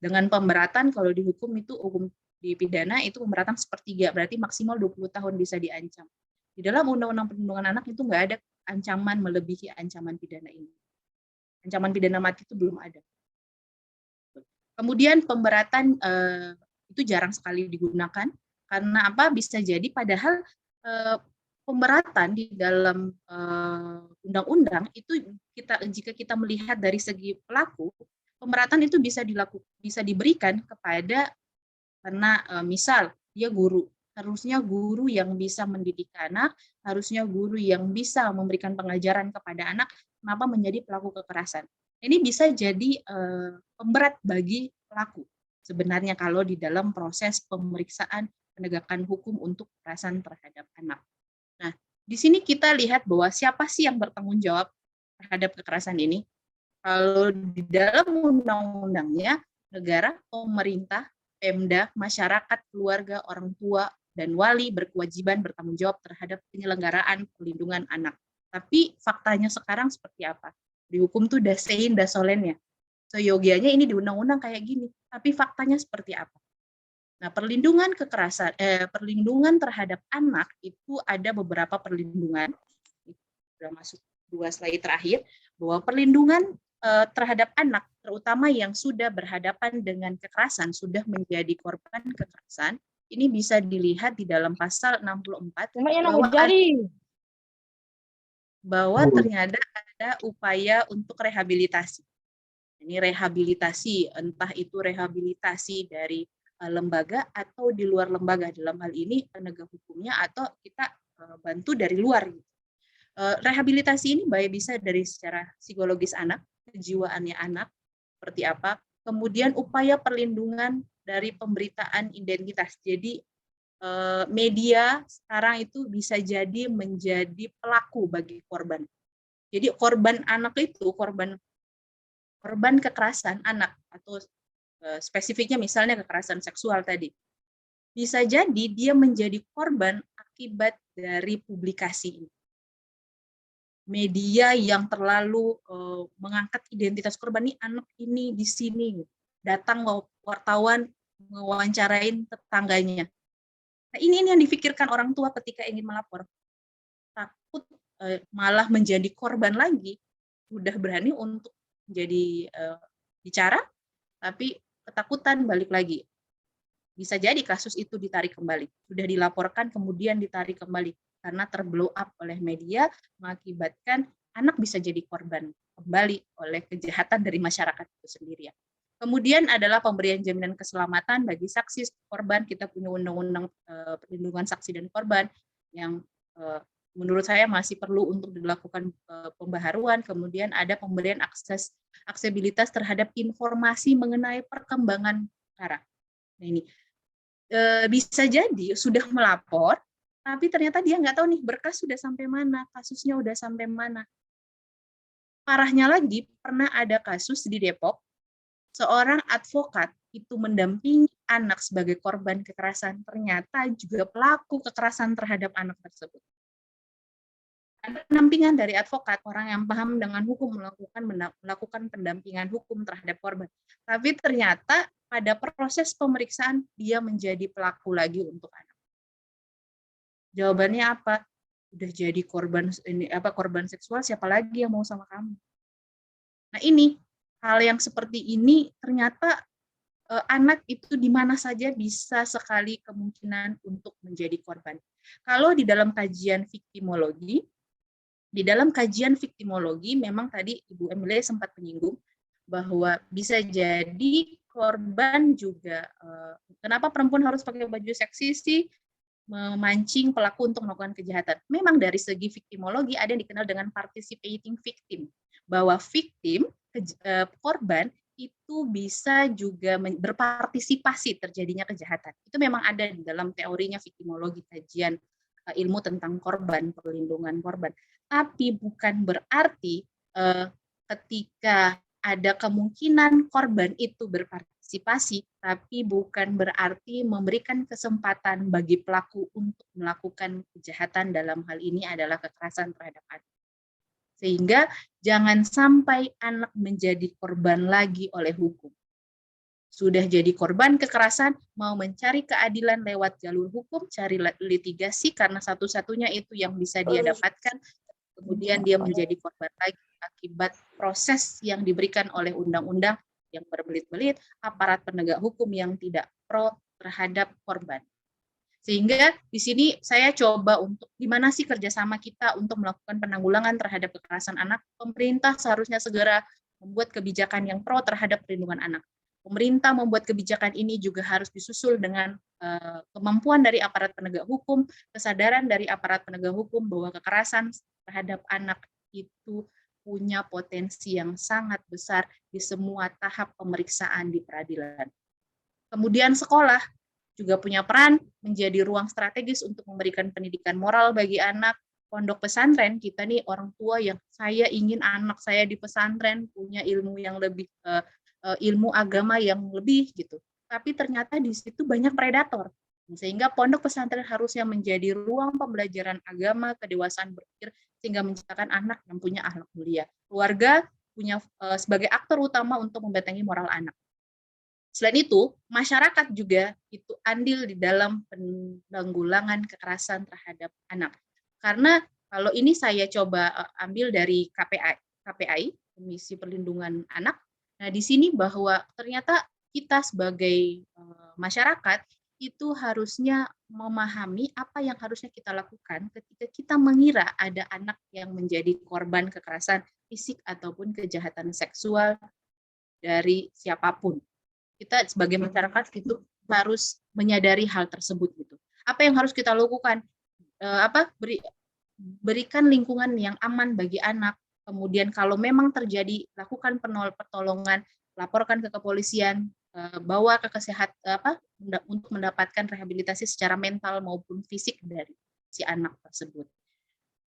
Dengan pemberatan kalau dihukum itu hukum di pidana itu pemberatan sepertiga, berarti maksimal 20 tahun bisa diancam. Di dalam Undang-Undang Perlindungan Anak itu nggak ada ancaman melebihi ancaman pidana ini. Ancaman pidana mati itu belum ada. Kemudian pemberatan itu jarang sekali digunakan, karena apa? Bisa jadi padahal pemberatan di dalam undang-undang itu jika kita melihat dari segi pelaku, pemberatan itu bisa diberikan kepada karena misal dia guru, harusnya guru yang bisa mendidik anak, harusnya guru yang bisa memberikan pengajaran kepada anak, kenapa menjadi pelaku kekerasan. Ini bisa jadi pemberat bagi pelaku sebenarnya kalau di dalam proses pemeriksaan penegakan hukum untuk kekerasan terhadap anak. Nah, di sini kita lihat bahwa siapa sih yang bertanggung jawab terhadap kekerasan ini? Kalau di dalam undang-undangnya, negara, pemerintah, Pemda, masyarakat, keluarga, orang tua, dan wali berkewajiban bertanggung jawab terhadap penyelenggaraan perlindungan anak. Tapi faktanya sekarang seperti apa? Di hukum tuh dasein, dasolen ya. Seyogianya ini di undang-undang kayak gini. Tapi faktanya seperti apa? Nah, perlindungan terhadap anak itu ada beberapa perlindungan. Sudah masuk 2 slide terakhir, bahwa perlindungan terhadap anak, terutama yang sudah berhadapan dengan kekerasan, sudah menjadi korban kekerasan, ini bisa dilihat di dalam pasal 64 bahwa ternyata ada upaya untuk rehabilitasi. Ini rehabilitasi, entah itu rehabilitasi dari lembaga atau di luar lembaga, dalam hal ini penegak hukumnya atau kita bantu dari luar. Rehabilitasi ini baik bisa dari secara psikologis anak, kejiwaannya anak, seperti apa, kemudian upaya perlindungan dari pemberitaan identitas. Jadi media sekarang itu bisa jadi menjadi pelaku bagi korban. Jadi korban anak itu, korban kekerasan anak, atau spesifiknya misalnya kekerasan seksual tadi, bisa jadi dia menjadi korban akibat dari publikasi ini. Media yang terlalu mengangkat identitas korban ini, anak ini di sini, datang wartawan mewawancarain tetangganya. Nah, ini yang difikirkan orang tua ketika ingin melapor. Takut malah menjadi korban lagi, sudah berani untuk menjadi bicara, tapi ketakutan balik lagi. Bisa jadi kasus itu ditarik kembali, sudah dilaporkan kemudian ditarik kembali, karena terblow up oleh media, mengakibatkan anak bisa jadi korban kembali oleh kejahatan dari masyarakat itu sendiri. Kemudian adalah pemberian jaminan keselamatan bagi saksi korban. Kita punya undang-undang perlindungan saksi dan korban yang menurut saya masih perlu untuk dilakukan pembaharuan. Kemudian ada pemberian aksesibilitas terhadap informasi mengenai perkembangan perkara. Nah, ini bisa jadi sudah melapor, tapi ternyata dia nggak tahu nih berkas sudah sampai mana, kasusnya udah sampai mana. Parahnya lagi, pernah ada kasus di Depok, seorang advokat itu mendampingi anak sebagai korban kekerasan, ternyata juga pelaku kekerasan terhadap anak tersebut. Ada pendampingan dari advokat, orang yang paham dengan hukum melakukan pendampingan hukum terhadap korban. Tapi ternyata pada proses pemeriksaan dia menjadi pelaku lagi untuk anak. Jawabannya apa? Udah jadi korban seksual, siapa lagi yang mau sama kamu? Nah, ini hal yang seperti ini ternyata anak itu di mana saja bisa sekali kemungkinan untuk menjadi korban. Kalau di dalam kajian viktimologi memang tadi Ibu Emilia sempat menyinggung bahwa bisa jadi korban juga, kenapa perempuan harus pakai baju seksi sih, memancing pelaku untuk melakukan kejahatan. Memang dari segi viktimologi ada yang dikenal dengan participating victim, bahwa korban itu bisa juga berpartisipasi terjadinya kejahatan. Itu memang ada di dalam teorinya viktimologi, kajian ilmu tentang korban, perlindungan korban. Tapi bukan berarti ketika ada kemungkinan korban itu berpartisipasi, tapi bukan berarti memberikan kesempatan bagi pelaku untuk melakukan kejahatan, dalam hal ini adalah kekerasan terhadap anak. Sehingga jangan sampai anak menjadi korban lagi oleh hukum. Sudah jadi korban kekerasan, mau mencari keadilan lewat jalur hukum, cari litigasi, karena satu-satunya itu yang bisa dia dapatkan, kemudian dia menjadi korban lagi akibat proses yang diberikan oleh undang-undang yang berbelit-belit, aparat penegak hukum yang tidak pro terhadap korban. Sehingga di sini saya coba untuk gimana sih kerjasama kita untuk melakukan penanggulangan terhadap kekerasan anak. Pemerintah seharusnya segera membuat kebijakan yang pro terhadap perlindungan anak. Pemerintah membuat kebijakan ini juga harus disusul dengan kemampuan dari aparat penegak hukum, kesadaran dari aparat penegak hukum bahwa kekerasan terhadap anak itu punya potensi yang sangat besar di semua tahap pemeriksaan di peradilan. Kemudian sekolah juga punya peran menjadi ruang strategis untuk memberikan pendidikan moral bagi anak. Pondok pesantren, kita nih orang tua yang saya ingin anak saya di pesantren punya ilmu yang lebih, ilmu agama yang lebih gitu. Tapi ternyata di situ banyak predator. Sehingga pondok pesantren harusnya menjadi ruang pembelajaran agama, kedewasaan berpikir, sehingga menciptakan anak yang punya akhlak mulia. Keluarga punya sebagai aktor utama untuk membentengi moral anak. Selain itu, masyarakat juga itu andil di dalam penanggulangan kekerasan terhadap anak. Karena kalau ini saya coba ambil dari KPI, Komisi Perlindungan Anak. Nah, di sini bahwa ternyata kita sebagai masyarakat itu harusnya memahami apa yang harusnya kita lakukan ketika kita mengira ada anak yang menjadi korban kekerasan fisik ataupun kejahatan seksual dari siapapun. Kita sebagai masyarakat itu harus menyadari hal tersebut gitu. Apa yang harus kita lakukan? Berikan lingkungan yang aman bagi anak. Kemudian kalau memang terjadi, lakukan pertolongan, laporkan ke kepolisian, bawa ke kesehatan untuk mendapatkan rehabilitasi secara mental maupun fisik dari si anak tersebut.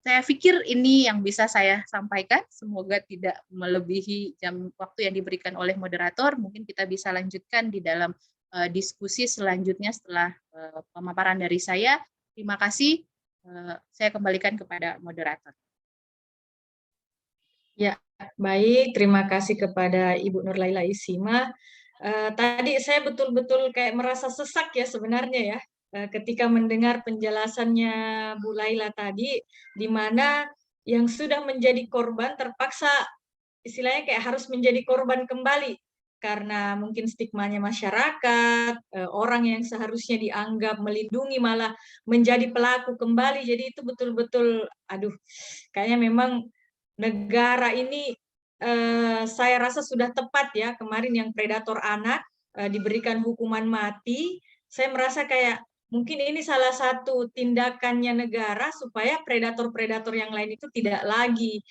Saya pikir ini yang bisa saya sampaikan. Semoga tidak melebihi jam waktu yang diberikan oleh moderator. Mungkin kita bisa lanjutkan di dalam diskusi selanjutnya setelah pemaparan dari saya. Terima kasih. Saya kembalikan kepada moderator. Ya, baik. Terima kasih kepada Ibu Nurlaila Isima. Tadi saya betul-betul kayak merasa sesak ya sebenarnya ya, ketika mendengar penjelasannya Bu Laila tadi, di mana yang sudah menjadi korban terpaksa istilahnya kayak harus menjadi korban kembali karena mungkin stigmanya masyarakat, orang yang seharusnya dianggap melindungi malah menjadi pelaku kembali. Jadi itu betul-betul, aduh, kayaknya memang negara ini saya rasa sudah tepat ya kemarin yang predator anak diberikan hukuman mati. Saya merasa kayak mungkin ini salah satu tindakannya negara supaya predator-predator yang lain itu tidak lagi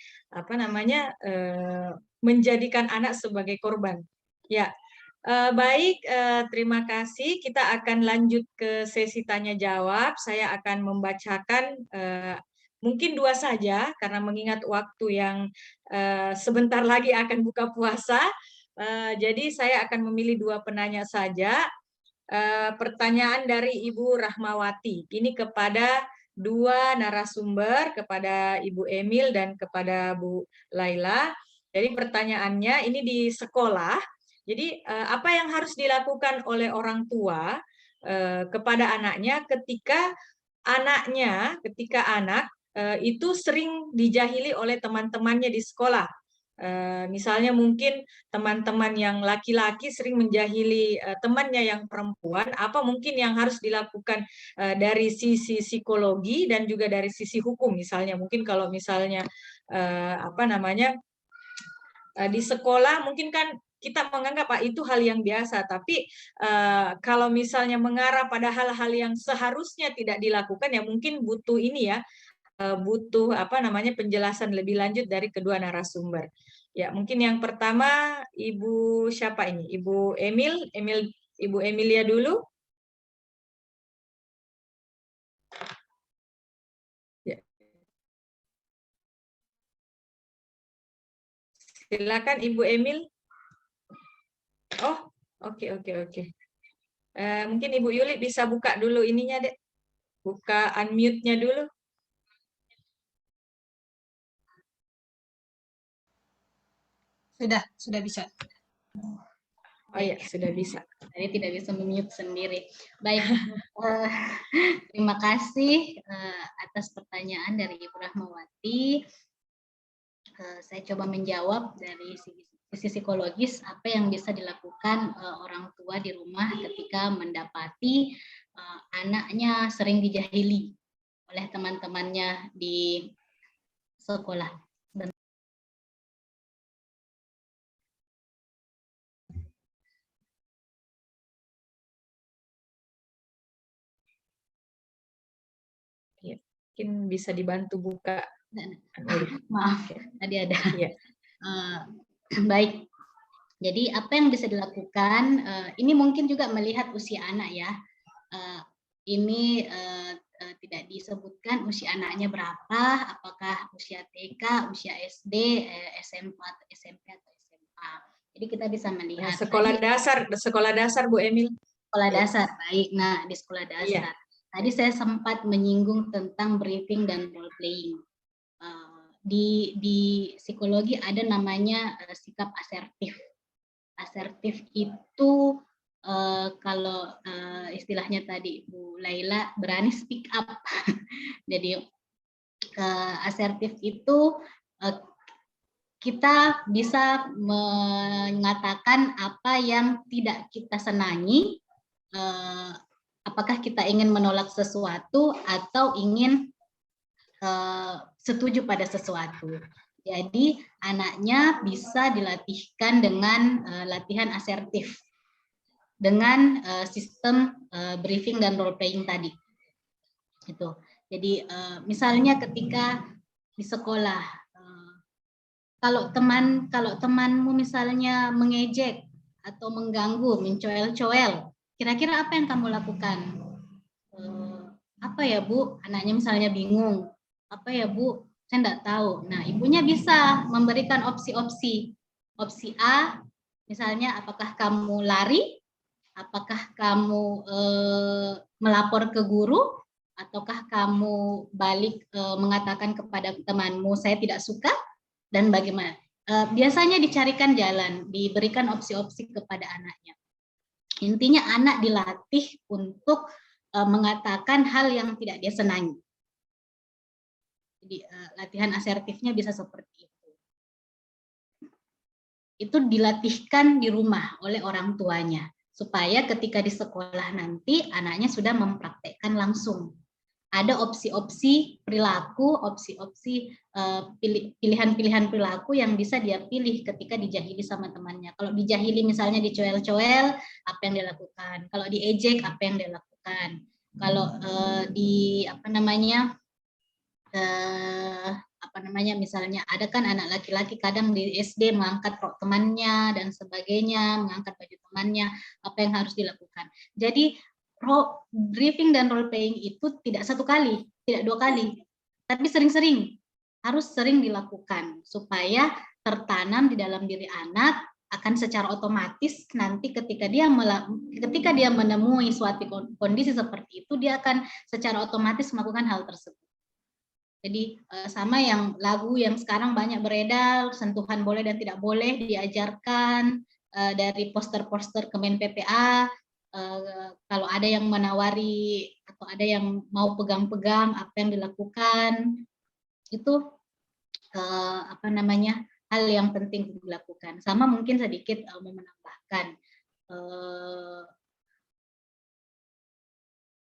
menjadikan anak sebagai korban. Ya, baik, terima kasih. Kita akan lanjut ke sesi tanya jawab. Saya akan membacakan mungkin 2 saja karena mengingat waktu yang sebentar lagi akan buka puasa. Jadi saya akan memilih 2 penanya saja. Pertanyaan dari Ibu Rahmawati. Ini kepada 2 narasumber, kepada Ibu Emil dan kepada Bu Laila. Jadi pertanyaannya ini di sekolah. Jadi apa yang harus dilakukan oleh orang tua kepada anaknya ketika anak itu sering dijahili oleh teman-temannya di sekolah. Misalnya mungkin teman-teman yang laki-laki sering menjahili temannya yang perempuan, apa mungkin yang harus dilakukan dari sisi psikologi dan juga dari sisi hukum misalnya. Mungkin kalau misalnya di sekolah mungkin kan kita menganggap itu hal yang biasa, tapi kalau misalnya mengarah pada hal-hal yang seharusnya tidak dilakukan ya mungkin butuh ini ya, butuh penjelasan lebih lanjut dari kedua narasumber. Ya, mungkin yang pertama Ibu siapa ini? Ibu Ibu Emilia dulu. Ya. Silakan Ibu Emil. Oh, oke. Mungkin Ibu Yuli bisa buka dulu ininya, Dek. Buka unmute-nya dulu. Sudah bisa. Oh iya, sudah bisa. Jadi tidak bisa mute sendiri. Baik, terima kasih atas pertanyaan dari Ibu Rahmawati. Saya coba menjawab dari sisi psikologis apa yang bisa dilakukan orang tua di rumah ketika mendapati anaknya sering dijahili oleh teman-temannya di sekolah. Mungkin bisa dibantu buka. Maaf, tadi ada. Ya. Baik. Jadi apa yang bisa dilakukan? Ini mungkin juga melihat usia anak ya. Ini tidak disebutkan usia anaknya berapa, apakah usia TK, usia SD, SMP atau SMA. Jadi kita bisa melihat. Sekolah dasar Bu Emil. Sekolah dasar, baik. Nah di sekolah dasar. Iya. Tadi saya sempat menyinggung tentang briefing dan role playing. Di psikologi ada namanya sikap asertif. Asertif itu kalau istilahnya tadi Bu Laila berani speak up. Jadi asertif itu kita bisa mengatakan apa yang tidak kita senangi. Apakah kita ingin menolak sesuatu atau ingin setuju pada sesuatu. Jadi anaknya bisa dilatihkan dengan latihan asertif dengan sistem briefing dan role playing tadi. Itu. Jadi misalnya ketika di sekolah, kalau temanmu misalnya mengejek atau mengganggu, mencoel-coel, kira-kira apa yang kamu lakukan? Apa ya Bu? Anaknya misalnya bingung. Apa ya Bu? Saya enggak tahu. Nah, ibunya bisa memberikan opsi-opsi. Opsi A, misalnya apakah kamu lari? Apakah kamu melapor ke guru? Ataukah kamu balik mengatakan kepada temanmu, saya tidak suka? Dan bagaimana? Biasanya dicarikan jalan, diberikan opsi-opsi kepada anaknya. Intinya anak dilatih untuk mengatakan hal yang tidak dia senangi. Jadi latihan asertifnya bisa seperti itu. Itu dilatihkan di rumah oleh orang tuanya supaya ketika di sekolah nanti anaknya sudah mempraktekkan langsung. ada opsi-opsi perilaku, pilihan-pilihan perilaku yang bisa dia pilih ketika dijahili sama temannya. Kalau dijahili misalnya dicoel-coel, apa yang dia lakukan? Kalau diejek, apa yang dia lakukan? Kalau misalnya ada kan anak laki-laki kadang di SD mengangkat rok temannya dan sebagainya, mengangkat baju temannya, apa yang harus dilakukan. Jadi briefing dan role playing itu tidak satu kali, tidak 2 kali, tapi sering-sering, harus sering dilakukan supaya tertanam di dalam diri anak, akan secara otomatis nanti ketika dia menemui suatu kondisi seperti itu, dia akan secara otomatis melakukan hal tersebut. Jadi sama yang lagu yang sekarang banyak beredar, sentuhan boleh dan tidak boleh diajarkan dari poster-poster Kemen PPA. Kalau ada yang menawari atau ada yang mau pegang-pegang apa yang dilakukan, itu hal yang penting dilakukan. Sama mungkin sedikit mau menambahkan.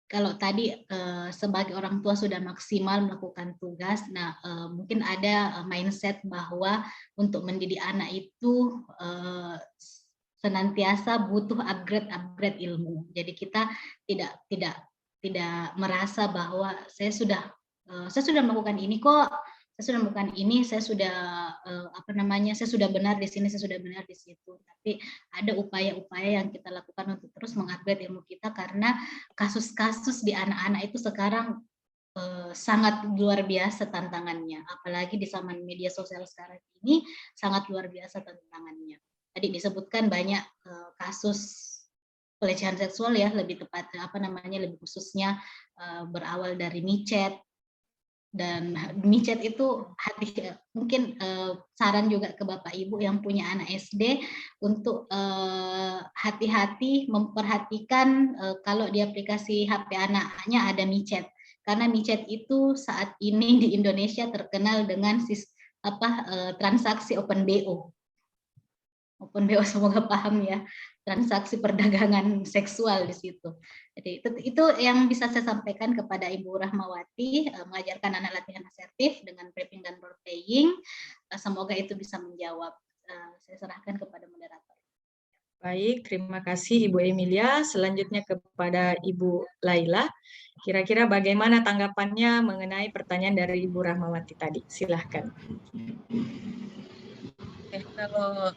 Kalau tadi sebagai orang tua sudah maksimal melakukan tugas, nah mungkin ada mindset bahwa untuk mendidik anak itu senantiasa butuh upgrade ilmu. Jadi kita tidak merasa bahwa saya sudah melakukan ini kok, saya sudah melakukan ini, saya sudah benar di sini, saya sudah benar di situ. Tapi ada upaya-upaya yang kita lakukan untuk terus mengupgrade ilmu kita, karena kasus-kasus di anak-anak itu sekarang sangat luar biasa tantangannya. Apalagi di zaman media sosial sekarang ini sangat luar biasa tantangannya. Tadi disebutkan banyak kasus pelecehan seksual ya, lebih tepat lebih khususnya berawal dari micet. Dan micet itu mungkin saran juga ke Bapak Ibu yang punya anak SD untuk hati-hati memperhatikan kalau di aplikasi HP anaknya ada micet, karena micet itu saat ini di Indonesia terkenal dengan transaksi open BO. Open BO, semoga paham ya, transaksi perdagangan seksual di situ. Jadi itu yang bisa saya sampaikan kepada Ibu Rahmawati, mengajarkan anak latihan asertif dengan briefing dan role playing. Semoga itu bisa menjawab. Saya serahkan kepada moderator. Baik, terima kasih Ibu Emilia. Selanjutnya kepada Ibu Laila. Kira-kira bagaimana tanggapannya mengenai pertanyaan dari Ibu Rahmawati tadi? Silahkan. Kalau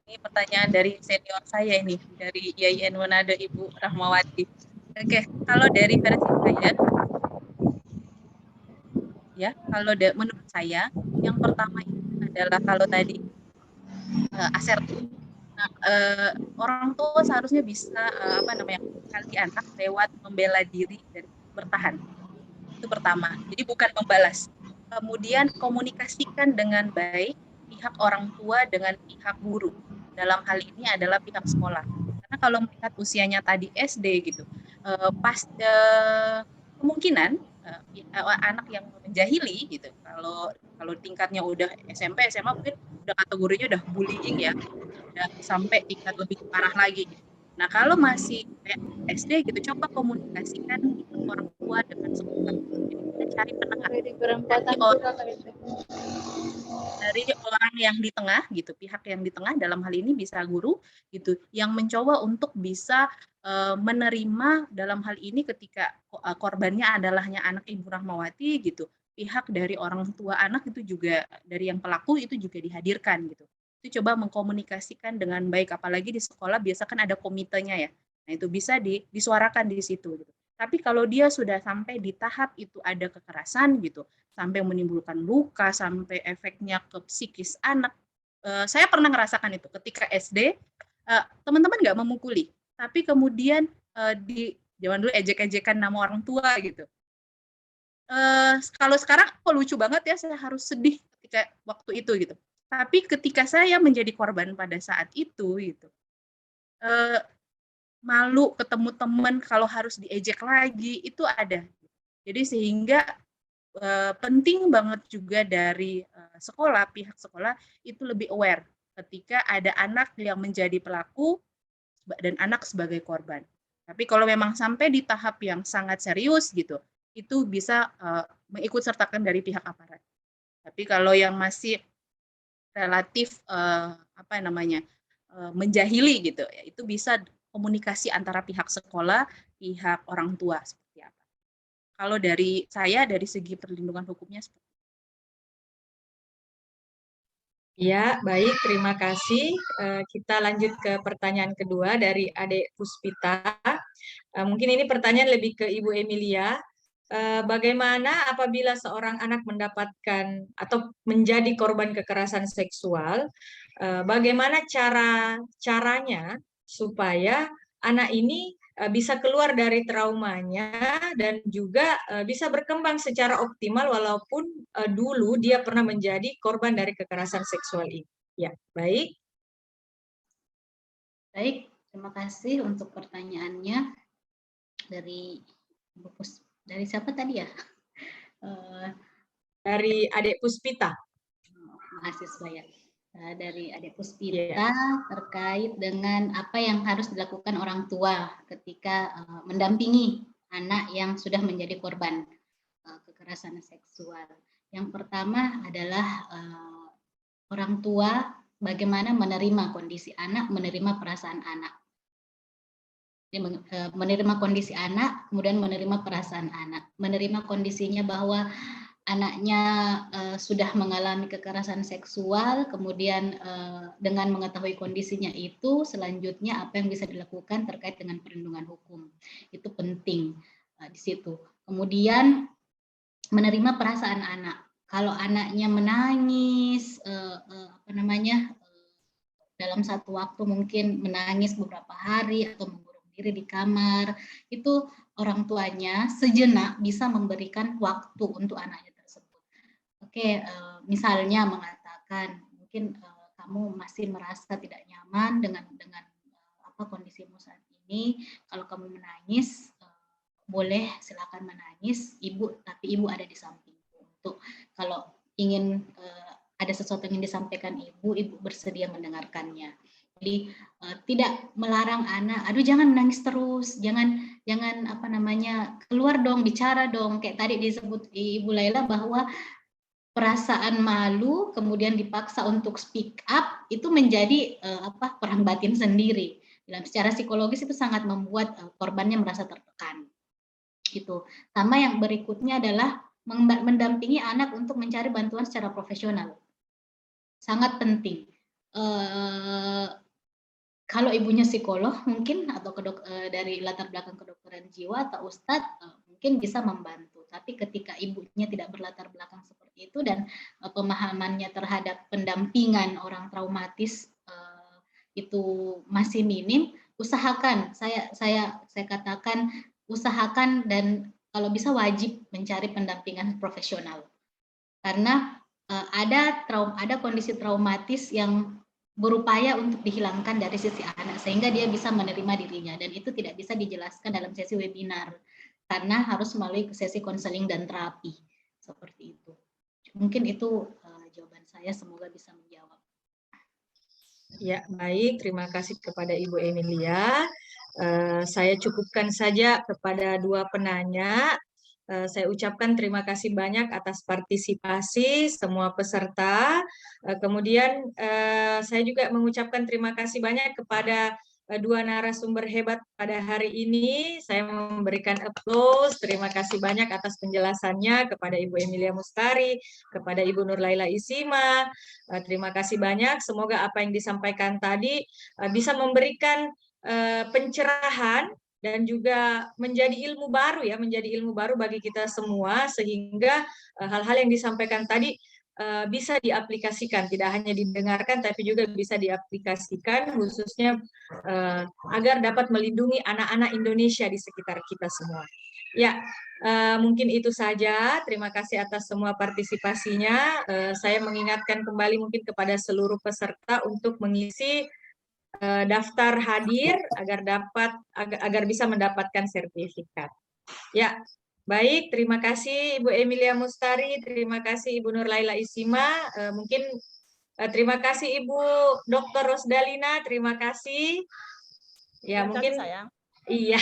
ini pertanyaan dari senior saya ini, dari IAIN Manado, Ibu Rahmawati. Oke, kalau dari versi saya, ya, menurut saya, yang pertama adalah kalau tadi asertif. Nah, orang tua seharusnya bisa kali anak lewat membela diri dan bertahan. Itu pertama. Jadi bukan membalas. Kemudian komunikasikan dengan baik pihak orang tua dengan pihak guru. Dalam hal ini adalah pihak sekolah. Karena kalau melihat usianya tadi SD gitu, kemungkinan anak yang menjahili gitu, kalau tingkatnya udah SMP, SMA mungkin udah kategorinya udah bullying ya, udah sampai tingkat lebih parah lagi gitu. Nah, kalau masih SD gitu, coba komunikasikan orang tua dengan sekolah. Jadi kita cari penengah dari orang yang di tengah gitu, pihak yang di tengah, dalam hal ini bisa guru gitu, yang mencoba untuk bisa menerima dalam hal ini ketika korbannya adalahnya anak Ibu Rahmawati gitu, pihak dari orang tua anak itu juga, dari yang pelaku itu juga dihadirkan gitu. Itu coba mengkomunikasikan dengan baik, apalagi di sekolah biasa kan ada komitenya ya. Nah, itu bisa disuarakan di situ gitu. Tapi kalau dia sudah sampai di tahap itu ada kekerasan gitu, sampai menimbulkan luka, sampai efeknya ke psikis anak. Saya pernah merasakan itu ketika SD, teman-teman nggak memukuli, tapi kemudian di zaman dulu ejek-ejekan nama orang tua gitu. Kalau sekarang kok lucu banget ya, saya harus sedih ketika waktu itu gitu. Tapi ketika saya menjadi korban pada saat itu gitu, malu ketemu teman kalau harus diejek lagi, itu ada. Jadi sehingga penting banget juga dari sekolah, pihak sekolah itu lebih aware ketika ada anak yang menjadi pelaku dan anak sebagai korban. Tapi kalau memang sampai di tahap yang sangat serius gitu, itu bisa mengikut sertakan dari pihak aparat. Tapi kalau yang masih relatif menjahili gitu, ya, itu bisa komunikasi antara pihak sekolah, pihak orang tua seperti apa. Kalau dari saya dari segi perlindungan hukumnya seperti itu. Ya, baik, terima kasih. Kita lanjut ke pertanyaan kedua dari Adik Puspita. Mungkin ini pertanyaan lebih ke Ibu Emilia. Bagaimana apabila seorang anak mendapatkan atau menjadi korban kekerasan seksual, bagaimana caranya supaya anak ini bisa keluar dari traumanya dan juga bisa berkembang secara optimal walaupun dulu dia pernah menjadi korban dari kekerasan seksual ini. Ya, baik. Baik, terima kasih untuk pertanyaannya dari dari siapa tadi ya? Dari Adik Puspita. Mahasiswa ya. Dari Adik Puspita terkait dengan apa yang harus dilakukan orang tua ketika mendampingi anak yang sudah menjadi korban kekerasan seksual. Yang pertama adalah orang tua bagaimana menerima kondisi anak, menerima perasaan anak. Menerima kondisi anak, kemudian menerima perasaan anak. Menerima kondisinya bahwa anaknya sudah mengalami kekerasan seksual, kemudian dengan mengetahui kondisinya itu, selanjutnya apa yang bisa dilakukan terkait dengan perlindungan hukum. Itu penting di situ. Kemudian menerima perasaan anak. Kalau anaknya menangis, dalam satu waktu mungkin menangis beberapa hari atau mengurung diri di kamar, itu orang tuanya sejenak bisa memberikan waktu untuk anaknya tersebut. Oke, misalnya mengatakan mungkin kamu masih merasa tidak nyaman dengan kondisimu saat ini. Kalau kamu menangis, boleh silakan menangis, tapi ibu ada di sampingmu. Untuk kalau ingin ada sesuatu yang ingin disampaikan ibu bersedia mendengarkannya. Jadi tidak melarang anak, aduh jangan menangis terus, jangan keluar dong, bicara dong. Kayak tadi disebut Ibu Laila bahwa perasaan malu kemudian dipaksa untuk speak up itu menjadi perang batin sendiri. Secara psikologis itu sangat membuat korbannya merasa tertekan. Gitu. Sama yang berikutnya adalah mendampingi anak untuk mencari bantuan secara profesional. Sangat penting. Kalau ibunya psikolog mungkin atau dari latar belakang kedokteran jiwa atau ustadz mungkin bisa membantu. Tapi ketika ibunya tidak berlatar belakang seperti itu dan pemahamannya terhadap pendampingan orang traumatis itu masih minim, usahakan saya katakan usahakan dan kalau bisa wajib mencari pendampingan profesional. Karena ada kondisi traumatis yang berupaya untuk dihilangkan dari sisi anak sehingga dia bisa menerima dirinya, dan itu tidak bisa dijelaskan dalam sesi webinar karena harus melalui sesi konseling dan terapi seperti itu. Mungkin itu jawaban saya, semoga bisa menjawab. Ya, baik, terima kasih kepada Ibu Emilia. Saya cukupkan saja kepada dua penanya. Saya ucapkan terima kasih banyak atas partisipasi semua peserta. Kemudian saya juga mengucapkan terima kasih banyak kepada dua narasumber hebat pada hari ini. Saya memberikan applause. Terima kasih banyak atas penjelasannya kepada Ibu Emilia Mustari, kepada Ibu Nur Laila Isima. Terima kasih banyak. Semoga apa yang disampaikan tadi bisa memberikan pencerahan dan juga menjadi ilmu baru ya, menjadi ilmu baru bagi kita semua, sehingga hal-hal yang disampaikan tadi bisa diaplikasikan, tidak hanya didengarkan tapi juga bisa diaplikasikan, khususnya agar dapat melindungi anak-anak Indonesia di sekitar kita semua. Ya, mungkin itu saja. Terima kasih atas semua partisipasinya. Saya mengingatkan kembali mungkin kepada seluruh peserta untuk mengisi daftar hadir agar bisa mendapatkan sertifikat. Ya, baik. Terima kasih Ibu Emilia Mustari, terima kasih Ibu Nur Laila Isima, mungkin terima kasih Ibu Dr. Rosdalina, terima kasih. Ya, mungkin sayang. Iya.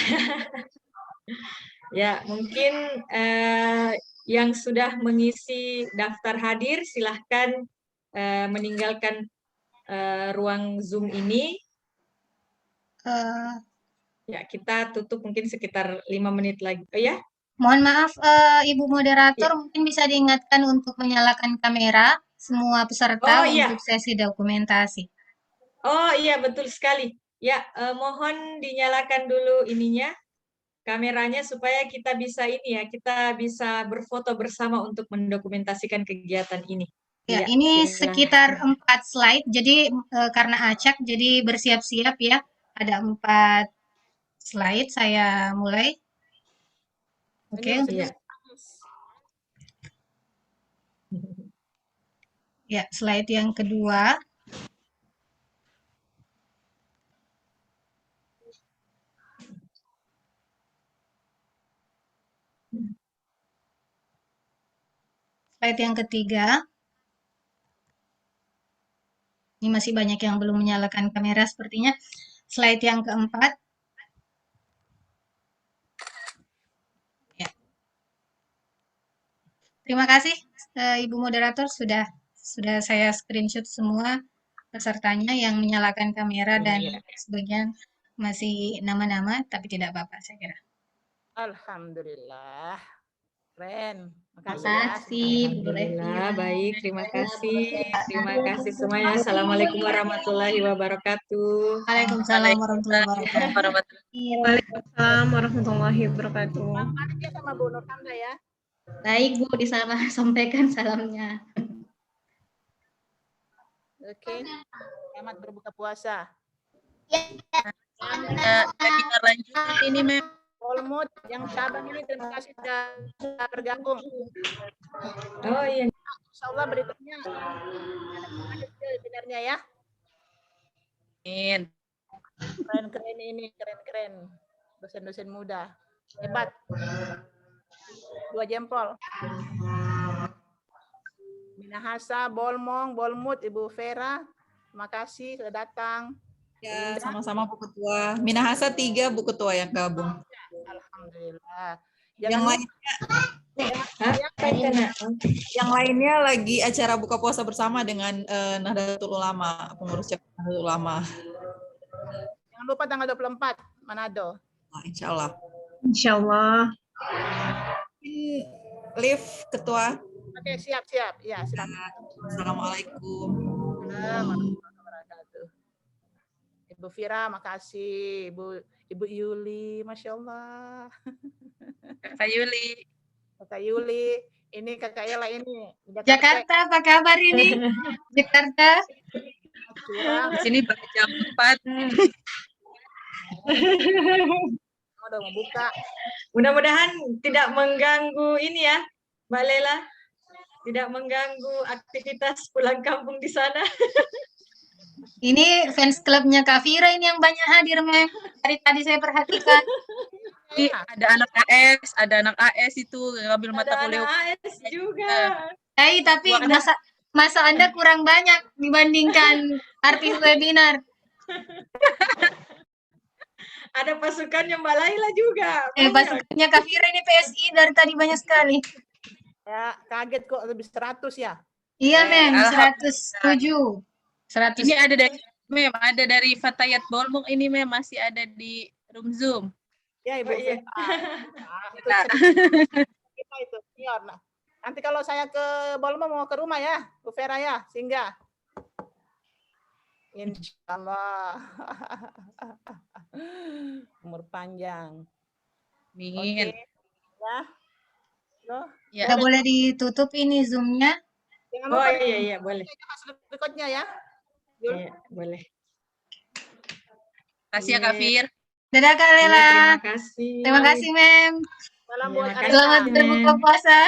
Ya, mungkin yang sudah mengisi daftar hadir, silahkan meninggalkan ruang Zoom ini. Ya, kita tutup mungkin sekitar 5 menit lagi. Oh ya? Mohon maaf, Ibu moderator, Ya. mungkin bisa diingatkan untuk menyalakan kamera semua peserta Oh, iya. untuk sesi dokumentasi. Oh iya, betul sekali. Ya, mohon dinyalakan dulu ininya, kameranya supaya kita bisa ini ya, kita bisa berfoto bersama untuk mendokumentasikan kegiatan ini. Ya, Ya, ini silahkan. sekitar 4 slide, jadi karena acak, jadi bersiap-siap ya. Ada 4 slide, saya mulai. Oke, Iya. ya, slide yang kedua. Slide yang ketiga. Ini masih banyak yang belum menyalakan kamera sepertinya. Slide yang keempat. Ya. Terima kasih Ibu moderator sudah saya screenshot semua pesertanya yang menyalakan kamera dan sebagian masih nama-nama tapi tidak apa-apa saya kira. Alhamdulillah. Keren. Makasih Terima ya. kasih, Bu Alhamdulillah, Revira. baik. Terima kasih. Terima kasih semuanya. Assalamualaikum warahmatullahi wabarakatuh. Waalaikumsalam warahmatullahi wabarakatuh. Waalaikumsalam warahmatullahi wabarakatuh. Selamat ya sama Bu Nurhanda ya. Baik Bu, disampaikan salamnya. Oke. Selamat berbuka puasa. Webinar lanjutan ini, Mem. Olmut yang cabang ini terima kasih sudah bergabung. Oh iya. Insya Allah berikutnya lanjut ke webinarnya ya. Amin. Keren-keren ini, keren-keren. Dosen-dosen muda. Hebat. 2 jempol. Minahasa, Bolmong, Bolmut, Ibu Vera. Terima kasih sudah datang. Ya, sama-sama Bu Ketua. Minahasa 3 Bu Ketua yang gabung. Alhamdulillah. Yang lainnya lagi acara buka puasa bersama dengan Nahdlatul Ulama, pengurus cabang Nahdlatul Ulama. Jangan lupa tanggal 24 Manado. Nah, insya Allah. Insya Allah. Live Ketua. Oke, siap-siap. Ya, silakan. Assalamualaikum. Warahmatullahi wabarakatuh. Ibu Fira, makasih. Ibu Yuli, Masya Allah. Kakak Yuli. Kakak Yuli, ini Kakak Ella ini. Jakarta, apa kabar ini? Jakarta. Curang. Di sini baru jam 4. Udah mau buka. Mudah-mudahan tidak mengganggu ini ya, Mbak Lela. Tidak mengganggu aktivitas pulang kampung di sana. Ini fans klubnya Kak Fira ini yang banyak hadir, Mem. Dari tadi saya perhatikan. Ini ada ada anak AS itu ngambil mata kuliah. Ada AS juga. Tapi masa Anda kurang banyak dibandingkan artis webinar. Ada pasukannya Mbak Laila juga. Pasukannya Kak Fira ini PSI dari tadi banyak sekali. Ya, kaget kok lebih 100 ya. Iya, Mem, 107. 100. Ini ada dari Mem, ada dari Fatayat Bolmong ini Mem masih ada di room Zoom. Ya, Ibu. Iya. Kita itu senior. Nah, nanti kalau saya ke Bolmo mau ke rumah ya, Bu Vera ya, singgah. Insya Allah. Umur panjang. Amin. Ya. Loh. Ya. Nggak boleh ditutup ini Zoom-nya. Jangan Oh lupa iya boleh. hasil berikutnya ya. Iya, boleh. Kasih ya Kak Fir. Dadah Kak Lela. Terima kasih. Terima kasih, Mem. Salam buat Terima kasih. Selamat Anda. berbuka puasa.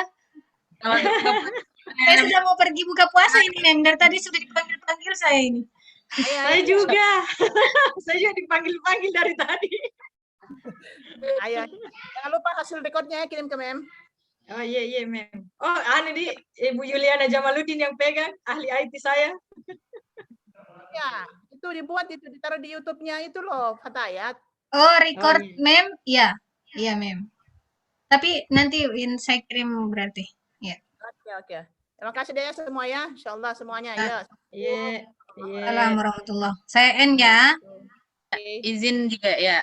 Selamat buka puasa, Saya Mem. sudah mau pergi buka puasa ini, Mem. Dari tadi sudah dipanggil-panggil saya ini. Saya juga. Saya juga dipanggil-panggil dari tadi. Ayo. Jangan lupa hasil rekodnya ya, kirim ke Mem. Oh iya Mem. Oh, ini Ibu Yuliana Jamaluddin yang pegang, ahli IT saya. Ya, itu dibuat itu ditaruh di YouTube-nya itu loh, Fatayat. Oh, record Oh, iya. Mem? Iya. Iya, Mem. Tapi nanti saya kirim berarti. Ya. Oke. Terima kasih deh semua ya. Insyaallah semuanya ya. Iya. Assalamualaikum warahmatullahi. Saya end ya. Oke. Izin juga ya.